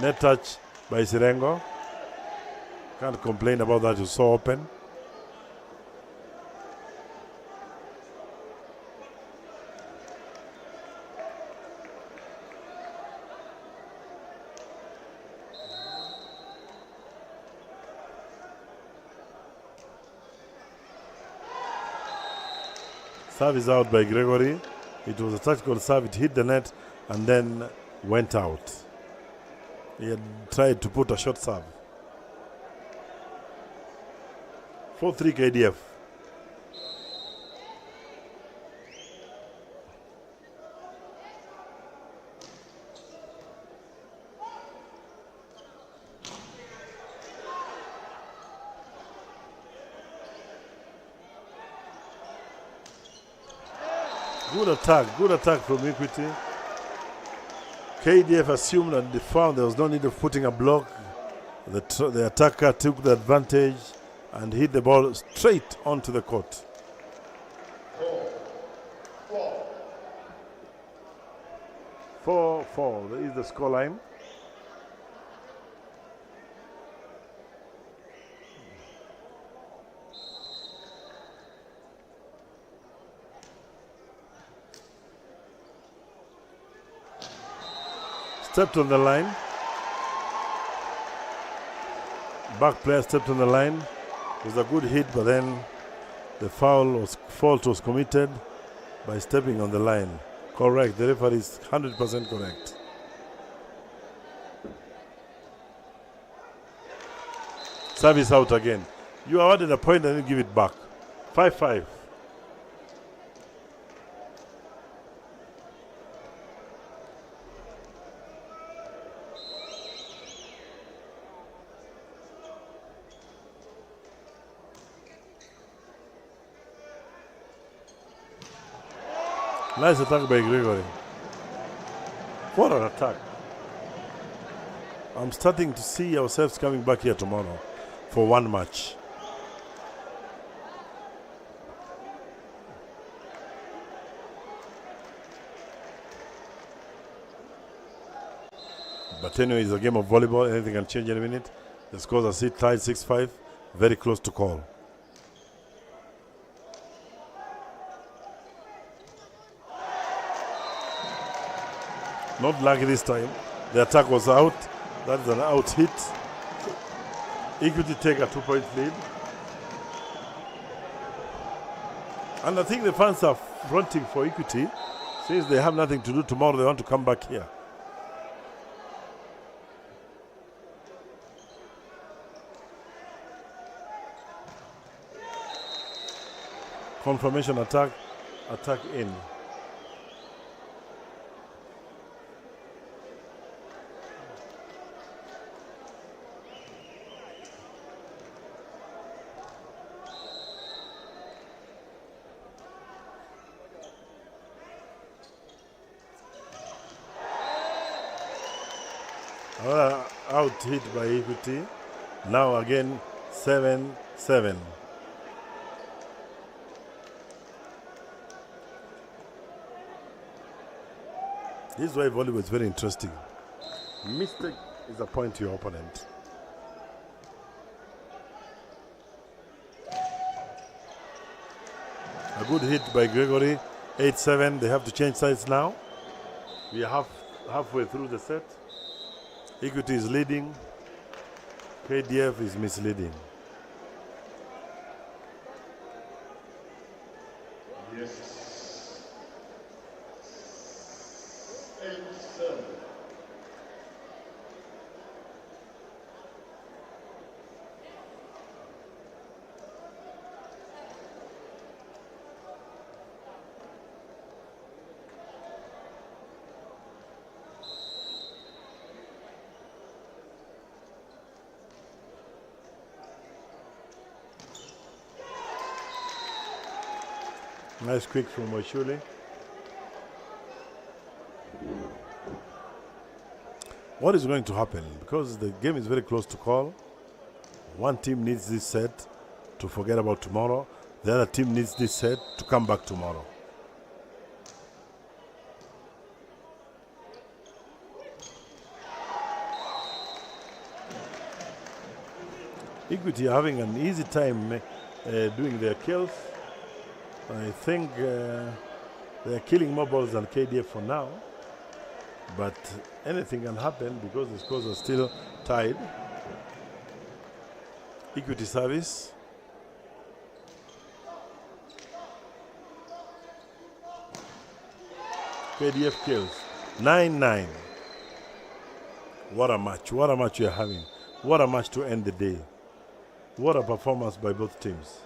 Net touch by Sirengo. Can't complain about that, it's so open. Serve is out by Gregory. It was a tactical serve. It hit the net and then went out. He had tried to put a short serve. 4-3 KDF. Good attack from Equity. KDF assumed and they found there was no need of putting a block. The attacker took the advantage and hit the ball straight onto the court. 4-4. There is the scoreline. Stepped on the line. Back player stepped on the line. It was a good hit, but then the fault was committed by stepping on the line. Correct. The referee is 100% correct. Service out again. You awarded a point and then give it back. 5-5. Nice attack by Gregory. What an attack. I'm starting to see ourselves coming back here tomorrow for one match. But anyway, it's a game of volleyball. Anything can change in a minute. The scores are still tied 6-5. Very close to call. Not lucky this time. The attack was out. That is an out hit. Equity take a 2-point lead. And I think the fans are fronting for Equity. Since they have nothing to do tomorrow, they want to come back here. Confirmation attack. Attack in. Out hit by Equity. Now again 7-7. This is why volleyball is very interesting. Mistake is a point to your opponent. A good hit by Gregory. 8-7. They have to change sides now. We are halfway through the set. Equity is leading. KDF is misleading. Yes. 8-7. Nice quick from Washuli. What is going to happen? Because the game is very close to call. One team needs this set to forget about tomorrow. The other team needs this set to come back tomorrow. Equity are having an easy time doing their kills. I think they're killing more balls than KDF for now. But anything can happen because the scores are still tied. Equity service. KDF kills. 9-9. What a match. What a match you're having. What a match to end the day. What a performance by both teams.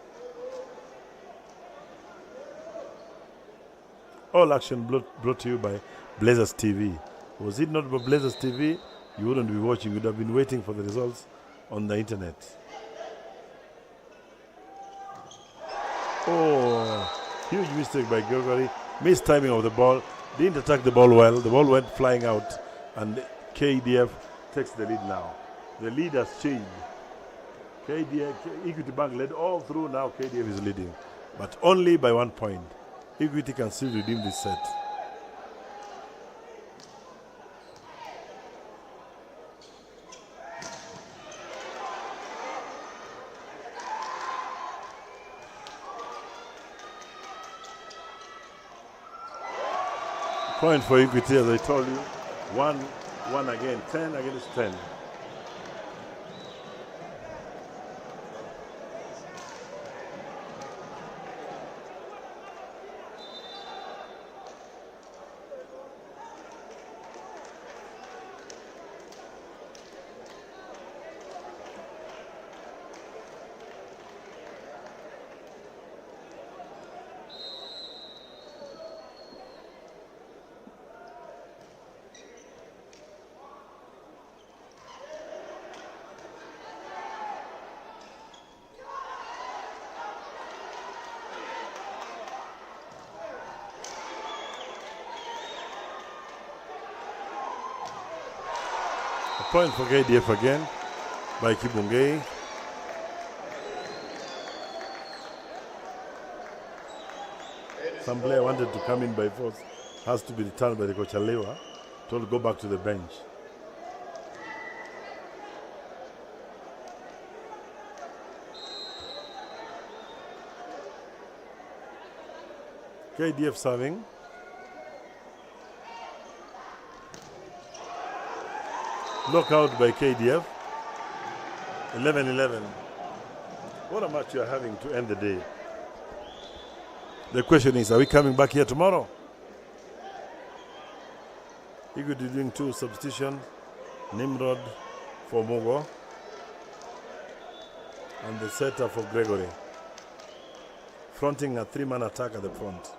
All action brought to you by Blazers TV. Was it not by Blazers TV, you wouldn't be watching. You'd have been waiting for the results on the internet. Oh, huge mistake by Gregory. Missed timing of the ball. Didn't attack the ball well. The ball went flying out, and KDF takes the lead now. The lead has changed. KDF, Equity Bank led all through. Now KDF is leading, but only by 1 point. Equity can still redeem this set. Point for Equity, as I told you. 1 again, 10 against 10. Point for KDF again by Kibungei. Some player wanted to come in by force, has to be returned by the coach Alewa, told to go back to the bench. KDF serving. Knockout by KDF. 11-11. What a match you are having to end the day. The question is, are we coming back here tomorrow? Equity doing 2 substitutions. Nimrod for Mugo. And the setter for Gregory. Fronting a 3-man attack at the front.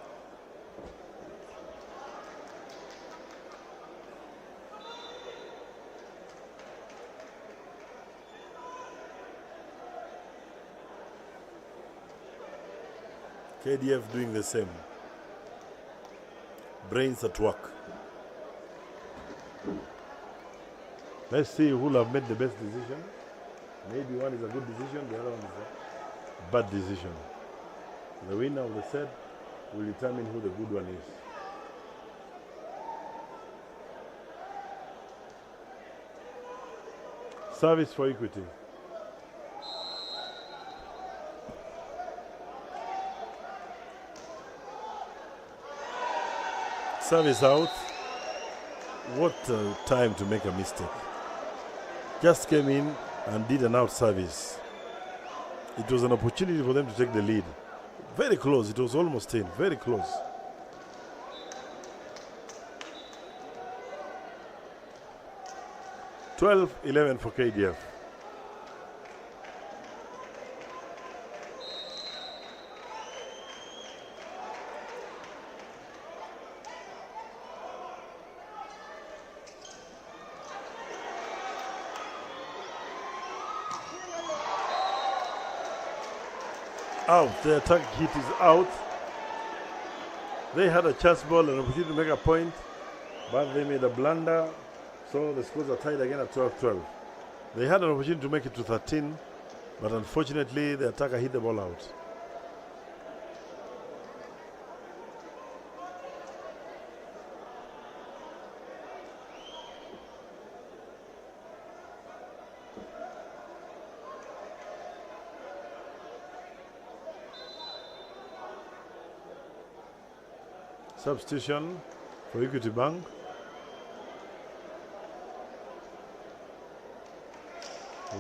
KDF doing the same. Brains at work. Let's see who will have made the best decision. Maybe one is a good decision, the other one is a bad decision. The winner of the set will determine who the good one is. Service for Equity. Service out. What a time to make a mistake. Just came in and did an out service. It was an opportunity for them to take the lead. Very close. It was almost in. Very close. (12-11) for KDF. Out. The attack hit is out. They had a chance ball and an opportunity to make a point, but they made a blunder, so the scores are tied again at 12-12. They had an opportunity to make it to 13, but unfortunately the attacker hit the ball out. Substitution for Equity Bank.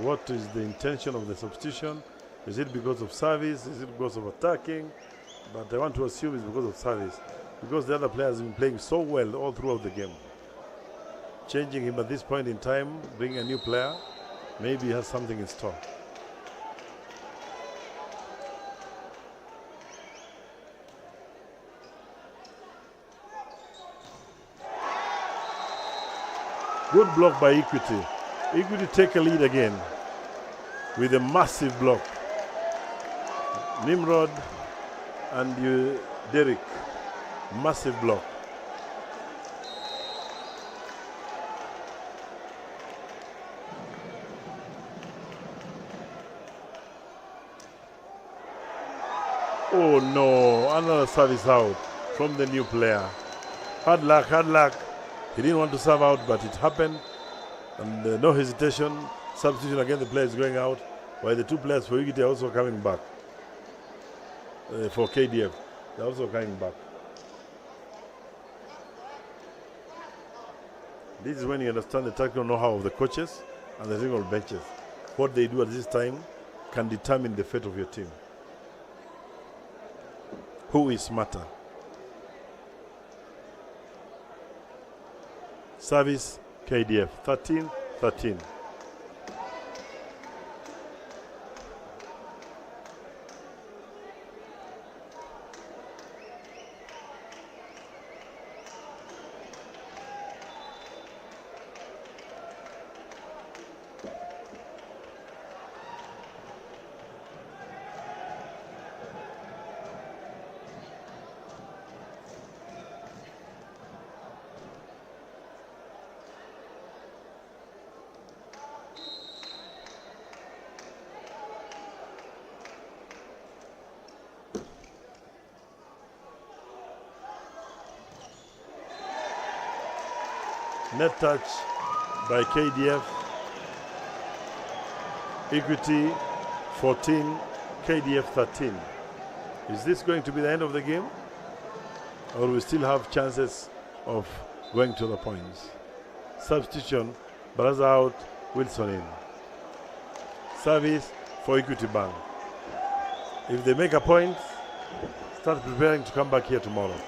What is the intention of the substitution? Is it because of service? Is it because of attacking? But I want to assume it's because of service, because the other players have been playing so well all throughout the game. Changing him at this point in time, bringing a new player, maybe he has something in store. Good block by Equity. Equity take a lead again with a massive block. Nimrod and Derek Massive block. Oh no, another service out from the new player. Hard luck, hard luck. He didn't want to serve out, but it happened. And no hesitation. Substitution again, the player is going out. While the two players for Equity are also coming back. For KDF, they're also coming back. This is when you understand the tactical know-how of the coaches and the single benches. What they do at this time can determine the fate of your team. Who is smarter? Service KDF 13-13. Net touch by KDF. Equity 14, KDF 13. Is this going to be the end of the game? Or we still have chances of going to the points? Substitution, Baraza out, Wilson in. Service for Equity Bank. If they make a point, start preparing to come back here tomorrow.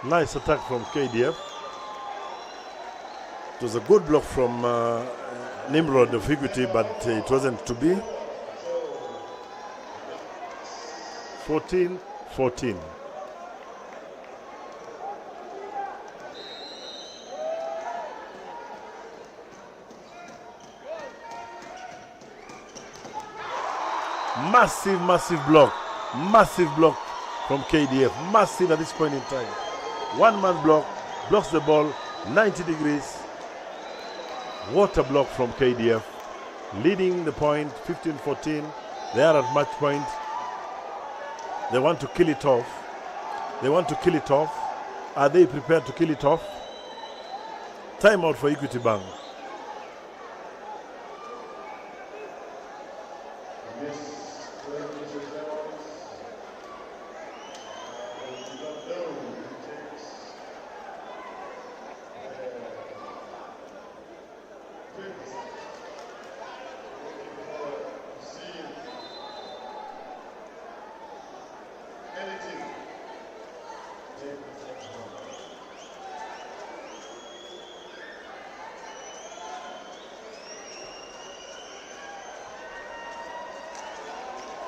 Nice attack from KDF. It was a good block from Nimrod of Equity, but it wasn't to be. 14-14. Massive block. Massive block from KDF. Massive at this point in time. One-man block, blocks the ball 90 degrees. Water block from KDF, leading the point 15-14. They are at match point. They want to kill it off. They want to kill it off. Are they prepared to kill it off? Timeout for Equity Bank.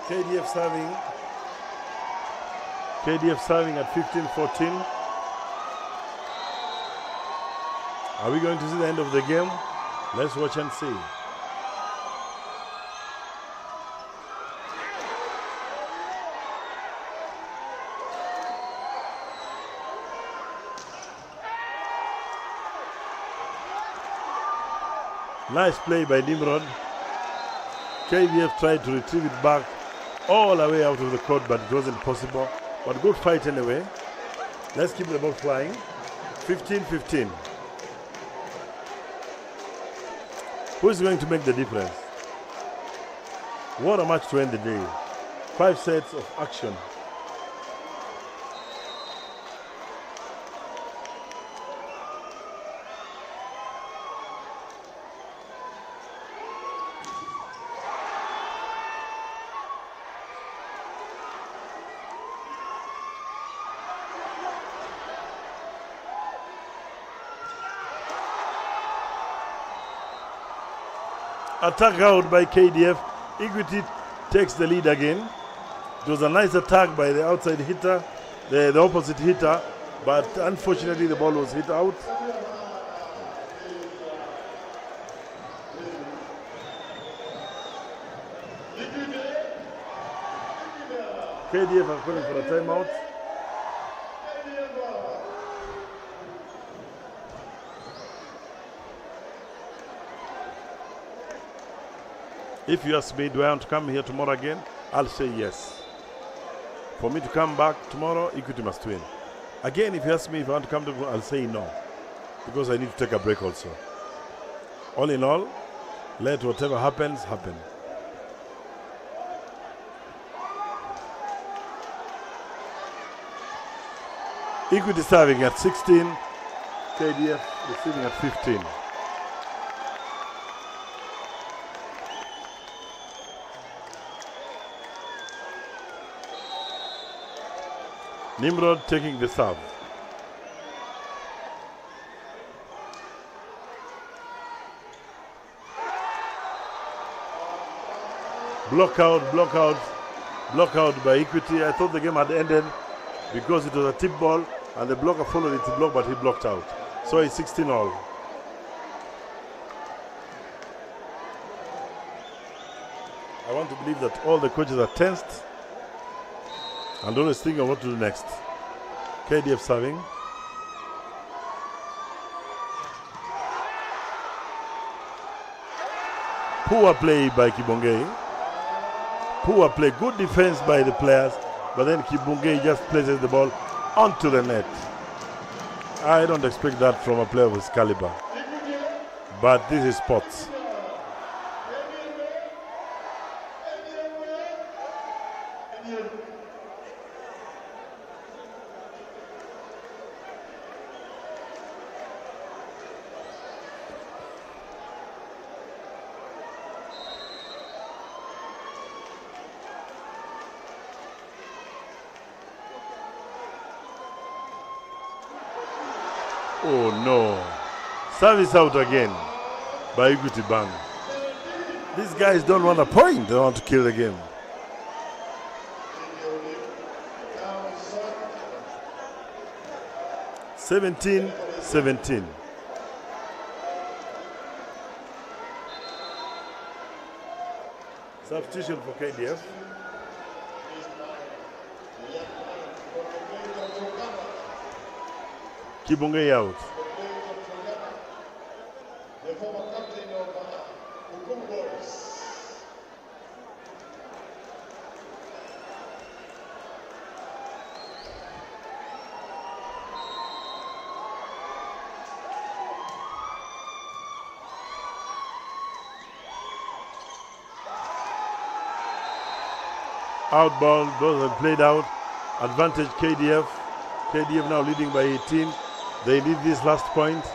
KDF serving. KDF serving at 15-14. Are we going to see the end of the game? Let's watch and see. Nice play by Nimrod. KVF tried to retrieve it back all the way out of the court, but it wasn't possible. But good fight anyway. Let's keep the ball flying. 15-15. Who is going to make the difference? What a match to end the day. 5 sets of action. Attack out by KDF. Equity takes the lead again. It was a nice attack by the outside hitter. the opposite hitter, but unfortunately the ball was hit out. KDF are calling for a timeout. If you ask me, do I want to come here tomorrow again? I'll say yes. For me to come back tomorrow, Equity must win. Again, if you ask me if I want to come tomorrow, I'll say no. Because I need to take a break also. All in all, let whatever happens, happen. Equity serving at 16, KDF receiving at 15. Nimrod taking the serve. Block out by Equity. I thought the game had ended because it was a tip ball and the blocker followed it to block, but he blocked out. So it's 16-all. I want to believe that all the coaches are tensed and always think of what to do next. KDF serving. Poor play by Kibongei. Poor play, good defense by the players, but then Kibongei just places the ball onto the net. I don't expect that from a player of his caliber. But this is sports. Oh no. Service out again by Equity Bank. These guys don't want a point, they want to kill the game. (17-17). Substitution for KDF. Kibongei out. The former captain of Hukum Boys. Out ball, those have played out. Advantage KDF. KDF now leading by 18. They need this last point.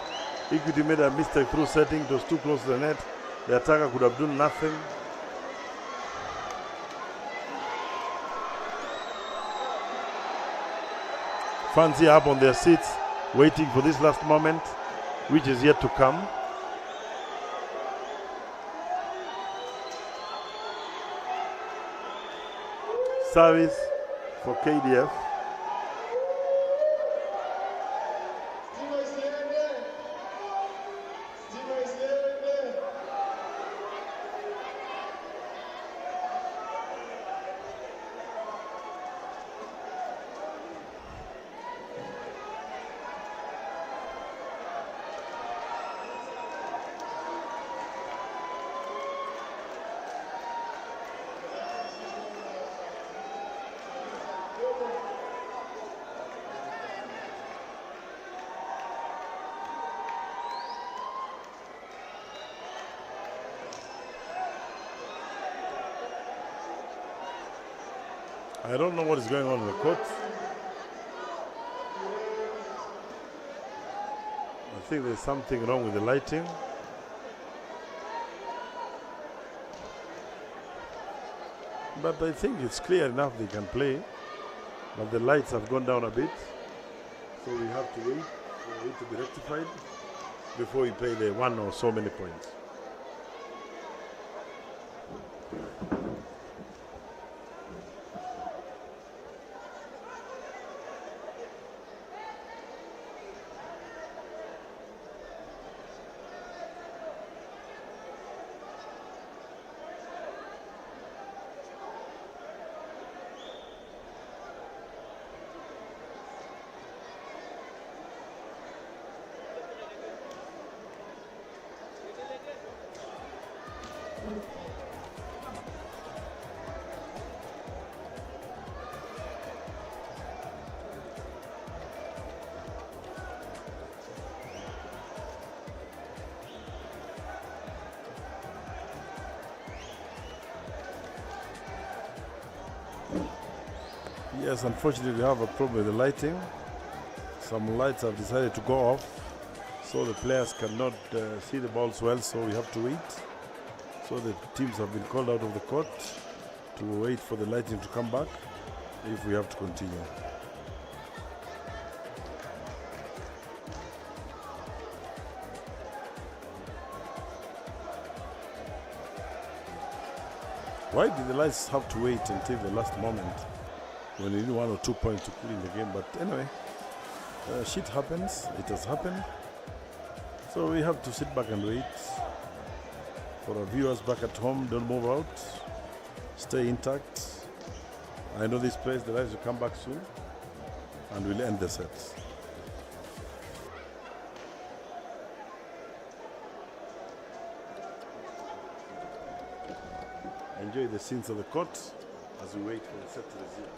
Equity made a mistake through setting. It was too close to the net. The attacker could have done nothing. Fans here up on their seats, waiting for this last moment, which is yet to come. Service for KDF. I don't know what is going on in the court. I think there's something wrong with the lighting. But I think it's clear enough they can play. But the lights have gone down a bit. So we have to wait for it to be rectified before we play the one or so many points. Yes, unfortunately we have a problem with the lighting. Some lights have decided to go off, so the players cannot see the balls well, so we have to wait. So the teams have been called out of the court to wait for the lighting to come back if we have to continue. Why did the lights have to wait until the last moment when we need 1 or 2 points to put in the game? But anyway, shit happens. It has happened. So we have to sit back and wait. For our viewers back at home, don't move out. Stay intact. I know this place, the lights will come back soon and we'll end the set. Enjoy the scenes of the court as we wait for the set to resume.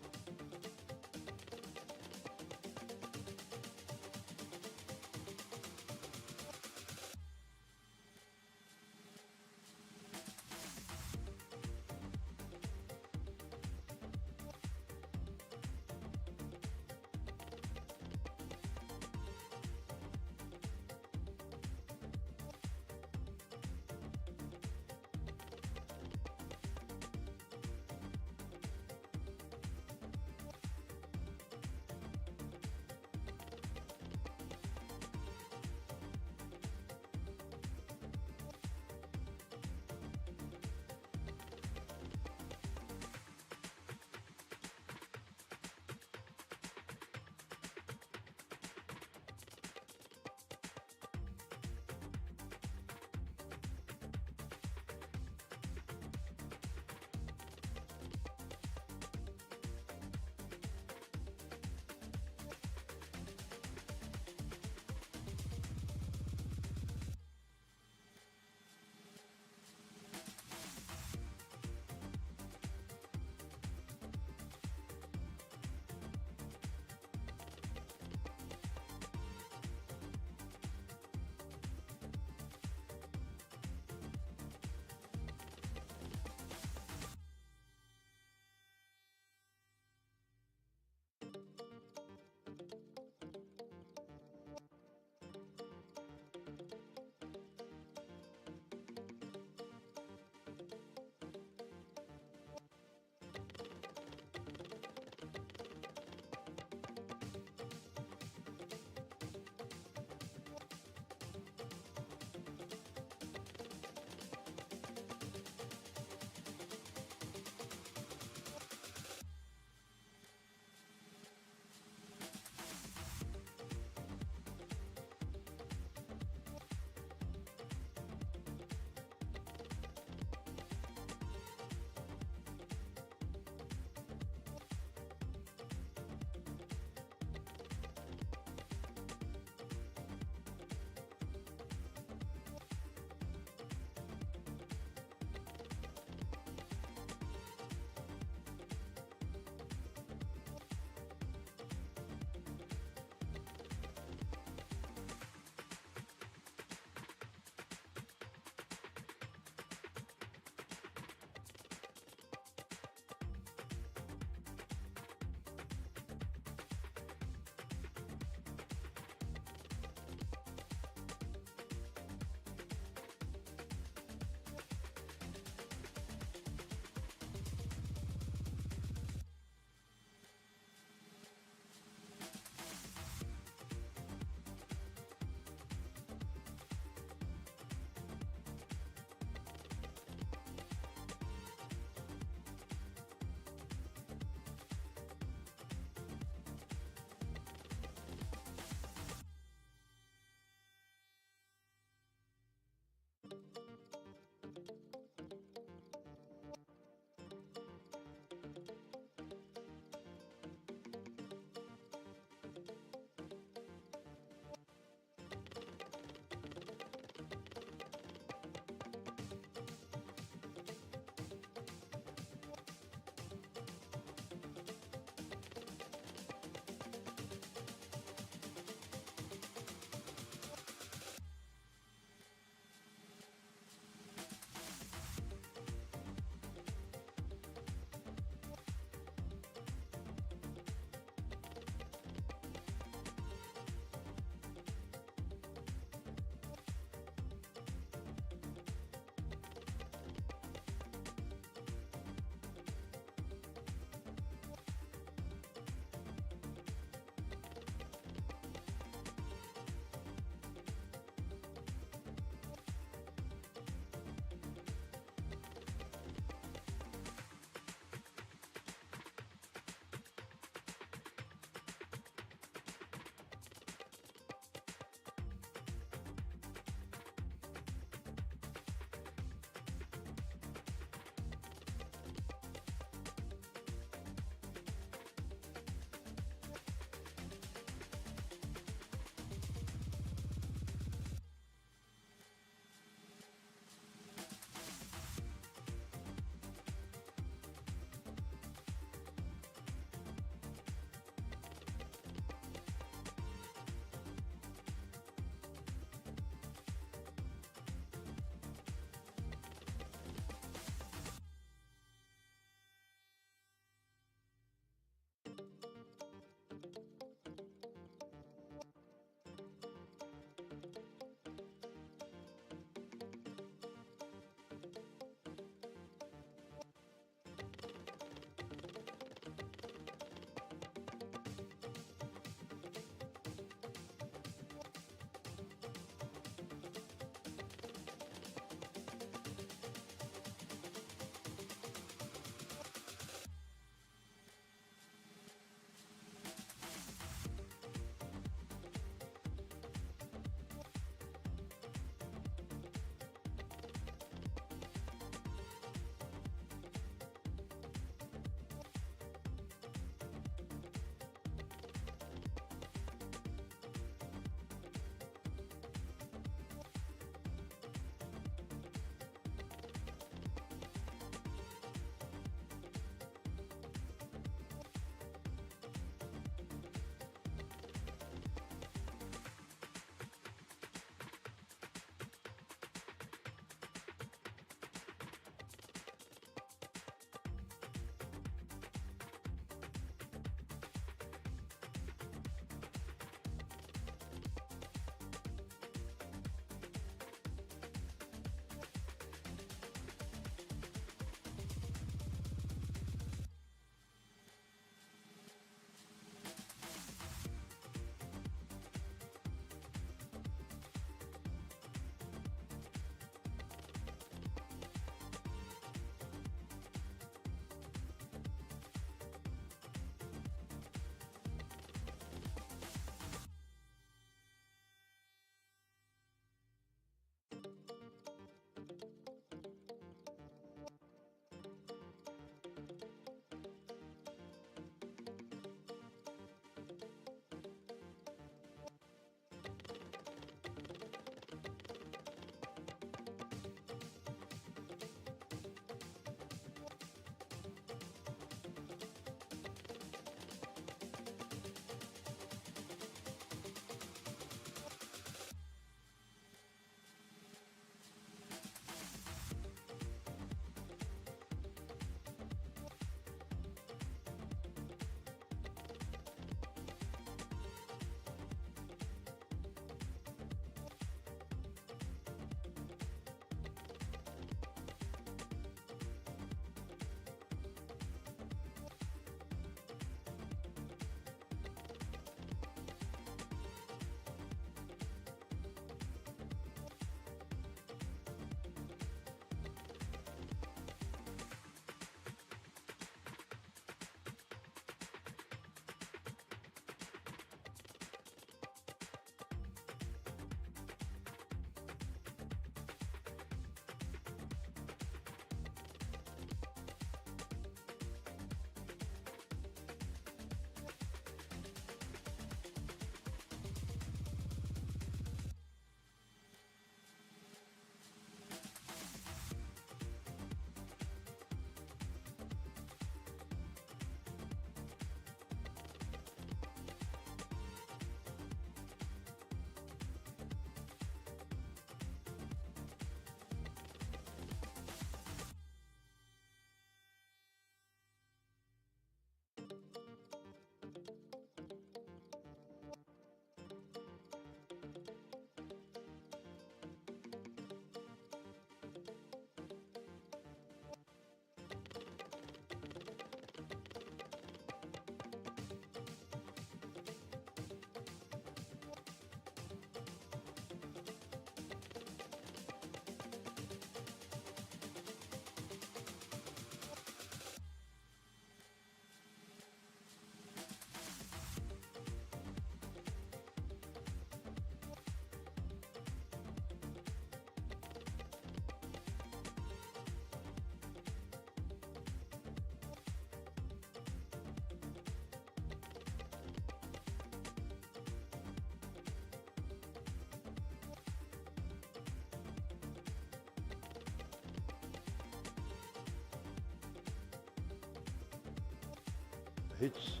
hitch.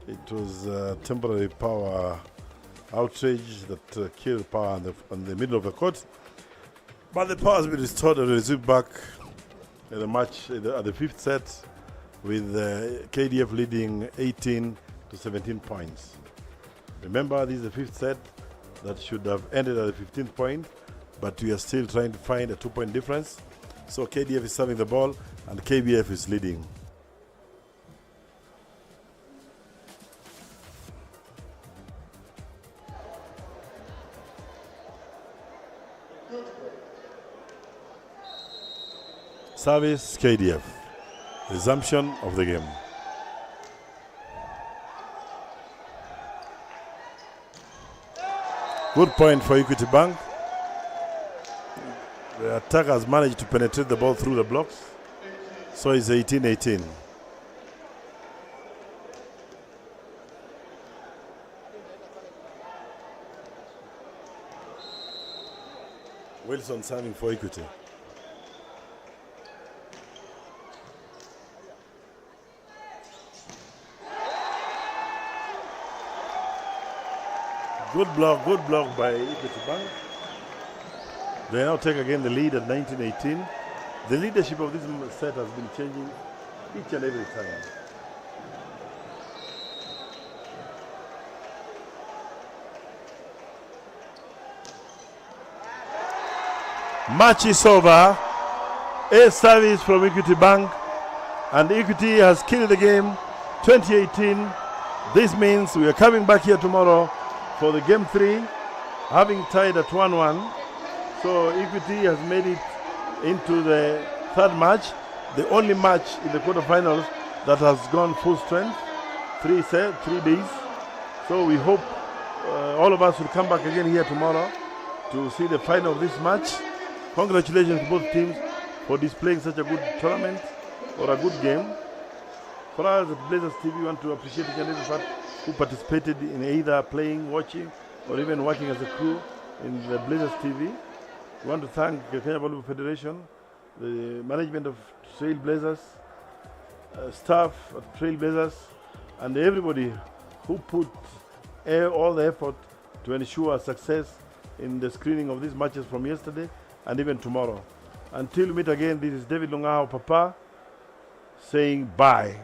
It was a temporary power outage that killed power on the middle of the court. But the power has been restored and resumed back in the match at the fifth set, with KDF leading 18 to 17 points. Remember, this is the fifth set that should have ended at the 15th point, but we are still trying to find a 2-point difference. So KDF is serving the ball and KBF is leading. Service KDF. Resumption of the game. Good point for Equity Bank. The attacker has managed to penetrate the ball through the blocks. So it's 18-18. Wilson serving for Equity. Good block by Equity Bank. They now take again the lead at 19-18. The leadership of this set has been changing each and every time. Match is over. A service from Equity Bank, and Equity has killed the game 2018. This means we are coming back here tomorrow for the game 3, having tied at 1-1. So Equity has made it into the third match, the only match in the quarterfinals that has gone full strength, 3 days. So we hope all of us will come back again here tomorrow to see the final of this match. Congratulations to both teams for displaying such a good tournament or a good game. For us at Blazers TV, we want to appreciate each and every fan who participated in either playing, watching, or even working as a crew in the Blazers TV. We want to thank the Kenya Volleyball Federation, the management of Trailblazers, staff at Trailblazers, and everybody who put all the effort to ensure success in the screening of these matches from yesterday and even tomorrow. Until we meet again, this is David Lungaho Papa saying bye.